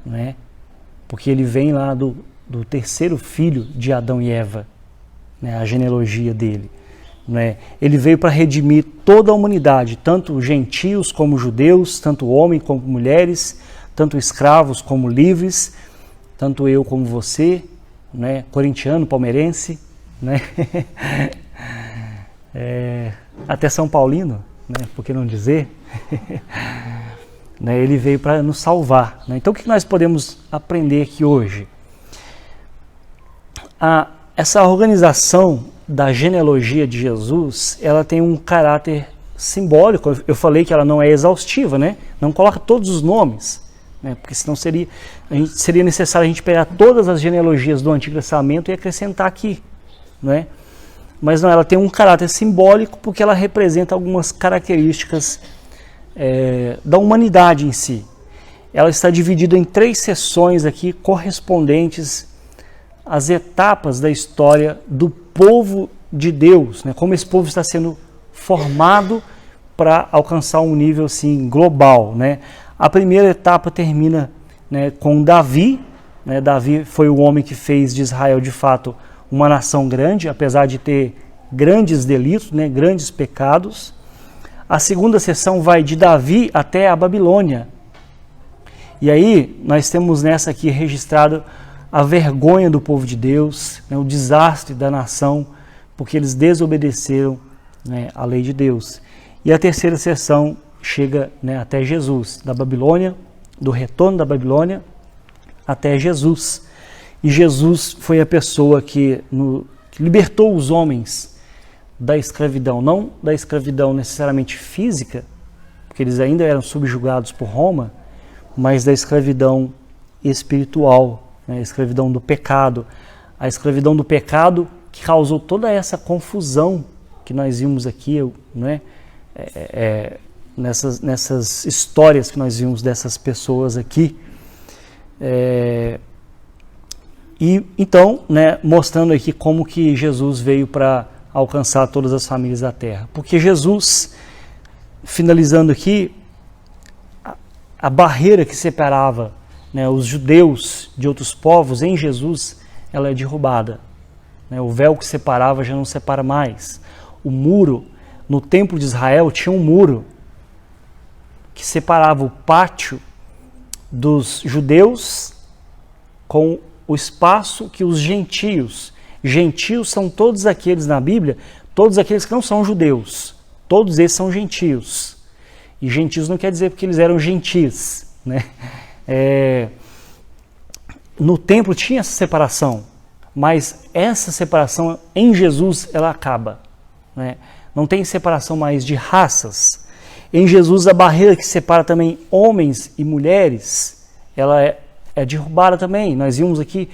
né? Porque ele vem lá do terceiro filho de Adão e Eva, né? A genealogia dele, né? Ele veio para redimir toda a humanidade, tanto gentios como judeus, tanto homens como mulheres, tanto escravos como livres, tanto eu como você, né? Corintiano, palmeirense, né? Até São Paulino, né? Por que não dizer? Né? Ele veio para nos salvar, né? Então o que nós podemos aprender aqui hoje? Essa organização da genealogia de Jesus, ela tem um caráter simbólico. Eu falei que ela não é exaustiva, né? Não coloca todos os nomes, né? Porque senão seria necessário a gente pegar todas as genealogias do Antigo Testamento e acrescentar aqui, né? Mas não, ela tem um caráter simbólico porque ela representa algumas características da humanidade em si. Ela está dividida em 3 seções aqui, correspondentes às etapas da história do povo de Deus, né? Como esse povo está sendo formado para alcançar um nível assim, global, né? A primeira etapa termina, né, com Davi, né? Davi foi o homem que fez de Israel, de fato, uma nação grande, apesar de ter grandes delitos, né, grandes pecados. A segunda seção vai de Davi até a Babilônia. E aí nós temos nessa aqui registrado a vergonha do povo de Deus, né, o desastre da nação porque eles desobedeceram, né, a lei de Deus. E a terceira seção chega, né, até Jesus, da Babilônia, do retorno da Babilônia até Jesus. E Jesus foi a pessoa que libertou os homens da escravidão, não da escravidão necessariamente física, porque eles ainda eram subjugados por Roma, mas da escravidão espiritual, né, a escravidão do pecado. A escravidão do pecado que causou toda essa confusão que nós vimos aqui, né, nessas histórias que nós vimos dessas pessoas aqui. E então, né, mostrando aqui como que Jesus veio para alcançar todas as famílias da terra. Porque Jesus, finalizando aqui, a barreira que separava, né, os judeus de outros povos em Jesus, ela é derrubada. Né, o véu que separava já não separa mais. O muro, no templo de Israel, tinha um muro que separava o pátio dos judeus com o espaço que os gentios são todos aqueles na Bíblia, todos aqueles que não são judeus, todos esses são gentios. E gentios não quer dizer porque eles eram gentis, né? No templo tinha essa separação, mas essa separação em Jesus ela acaba, né? Não tem separação mais de raças. Em Jesus a barreira que separa também homens e mulheres, ela é derrubada também. Nós vimos aqui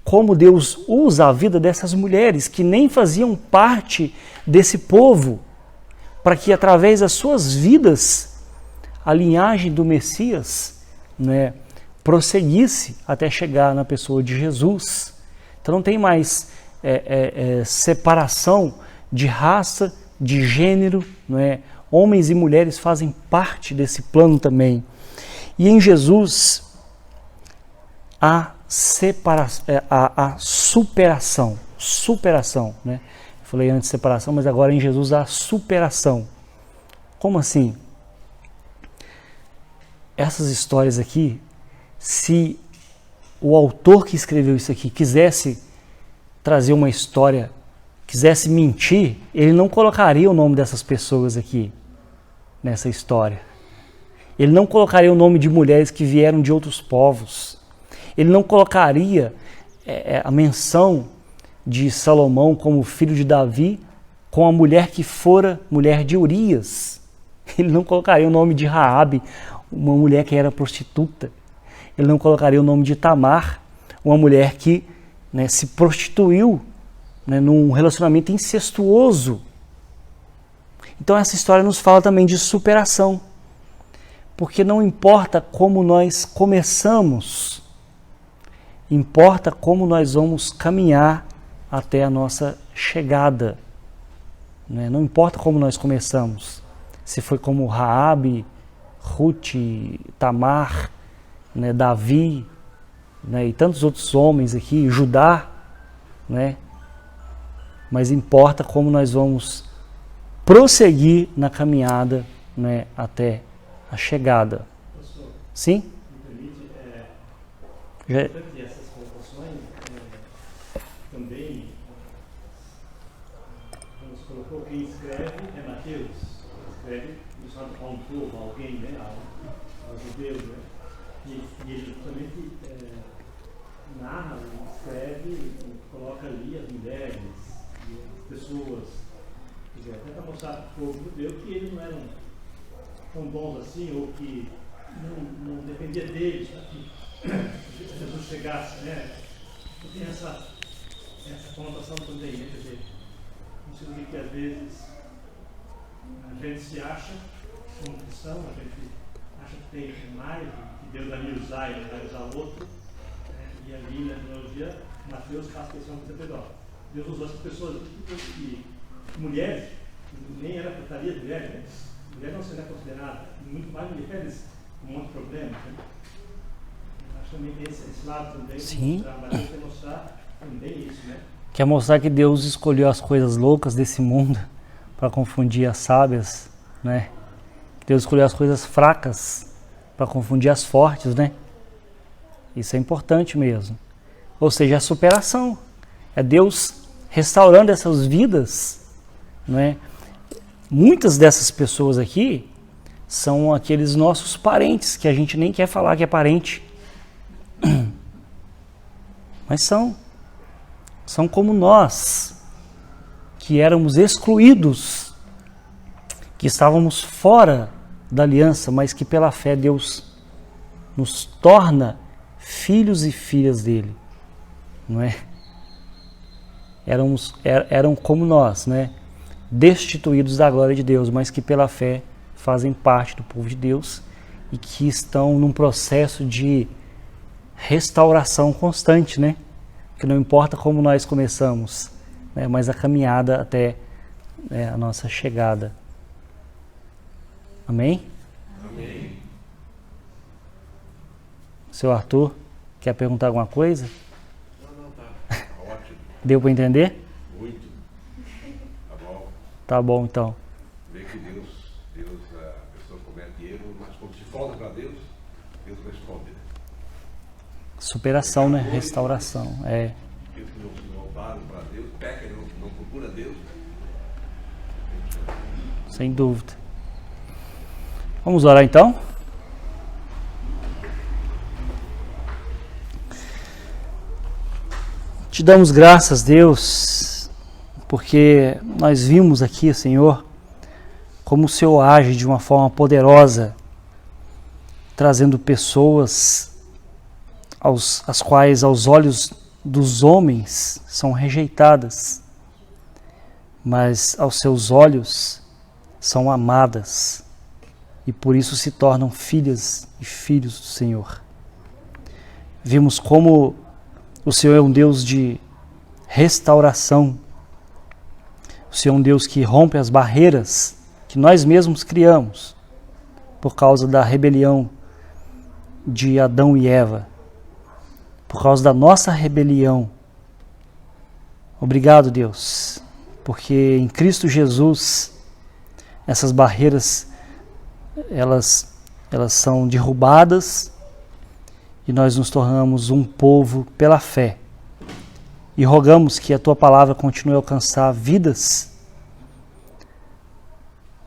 como Deus usa a vida dessas mulheres que nem faziam parte desse povo, para que através das suas vidas a linhagem do Messias, né, prosseguisse até chegar na pessoa de Jesus. Então não tem mais separação de raça, de gênero, né? Homens e mulheres fazem parte desse plano também. E em Jesus a superação, né? Eu falei antes separação, mas agora em Jesus a superação. Como assim? Essas histórias aqui, se o autor que escreveu isso aqui quisesse trazer uma história, quisesse mentir, ele não colocaria o nome dessas pessoas aqui nessa história. Ele não colocaria o nome de mulheres que vieram de outros povos. Ele não colocaria a menção de Salomão como filho de Davi com a mulher que fora mulher de Urias. Ele não colocaria o nome de Raabe, uma mulher que era prostituta. Ele não colocaria o nome de Tamar, uma mulher que, né, se prostituiu, né, num relacionamento incestuoso. Então essa história nos fala também de superação. Porque não importa como nós começamos, importa como nós vamos caminhar até a nossa chegada. Né? Não importa como nós começamos, se foi como Raabe, Ruth, Tamar, né, Davi, né, e tantos outros homens aqui, Judá, né? Mas importa como nós vamos prosseguir na caminhada, né, até a chegada. Pastor, Sim? me permite, Já... essas colocações também, como você colocou, quem escreve é Mateus, escreve do Santo Paulo, alguém, né, aos judeus, né, e ele justamente narra, escreve, coloca ali as mulheres, as pessoas, até para mostrar para o povo judeu que eles não eram tão bons assim, ou que não dependia deles para que Jesus chegasse, né? Tem essa conotação também, né? Quer dizer, no sentido que às vezes a gente se acha como cristão, a gente acha que tem mais, que Deus vai me usar e não vai usar o outro, né? E ali na teologia, Mateus faz questão de dizer, ó, Deus usou essas pessoas que mulheres, nem era putaria de mulher, né? Mulher não será considerada, muito mais mulheres com um monte de problemas, né? Acho que também tem esse lado também, Sim. Mostrar também isso, né? Quer mostrar que Deus escolheu as coisas loucas desse mundo para confundir as sábias, né? Deus escolheu as coisas fracas para confundir as fortes, né? Isso é importante mesmo. Ou seja, a superação. É Deus restaurando essas vidas, não é? Muitas dessas pessoas aqui são aqueles nossos parentes que a gente nem quer falar que é parente, mas são como nós, que éramos excluídos, que estávamos fora da aliança, mas que pela fé Deus nos torna filhos e filhas dele, não é? Eram como nós, né? Destituídos da glória de Deus, mas que pela fé fazem parte do povo de Deus e que estão num processo de restauração constante, né? Que não importa como nós começamos, né? Mas a caminhada até a nossa chegada. Amém? Amém. Seu Arthur, quer perguntar alguma coisa? Não, tá ótimo. Deu para entender? Muito. Tá bom. Tá bom, então. Vê que Deus, a pessoa comete erro, mas quando se volta para Deus responde. Superação, né? Restauração. É. Aqueles que não se voltaram para Deus, pecam e não procuram Deus. Sem dúvida. Vamos orar então? Te damos graças, Deus, porque nós vimos aqui, Senhor, como o Senhor age de uma forma poderosa, trazendo pessoas as quais aos olhos dos homens são rejeitadas, mas aos seus olhos são amadas e por isso se tornam filhas e filhos do Senhor. Vimos como o Senhor é um Deus de restauração, o Senhor é um Deus que rompe as barreiras que nós mesmos criamos por causa da rebelião de Adão e Eva, por causa da nossa rebelião. Obrigado, Deus, porque em Cristo Jesus essas barreiras elas são derrubadas e nós nos tornamos um povo pela fé. E rogamos que a Tua palavra continue a alcançar vidas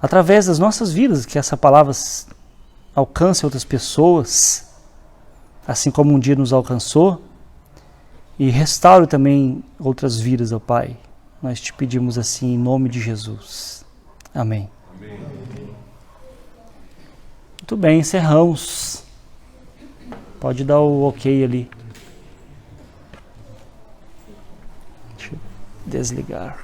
através das nossas vidas, que essa palavra alcance outras pessoas, assim como um dia nos alcançou, e restaure também outras vidas, ó Pai. Nós te pedimos assim em nome de Jesus. Amém. Amém. Muito bem, encerramos. Pode dar o ok ali. Deixa eu desligar.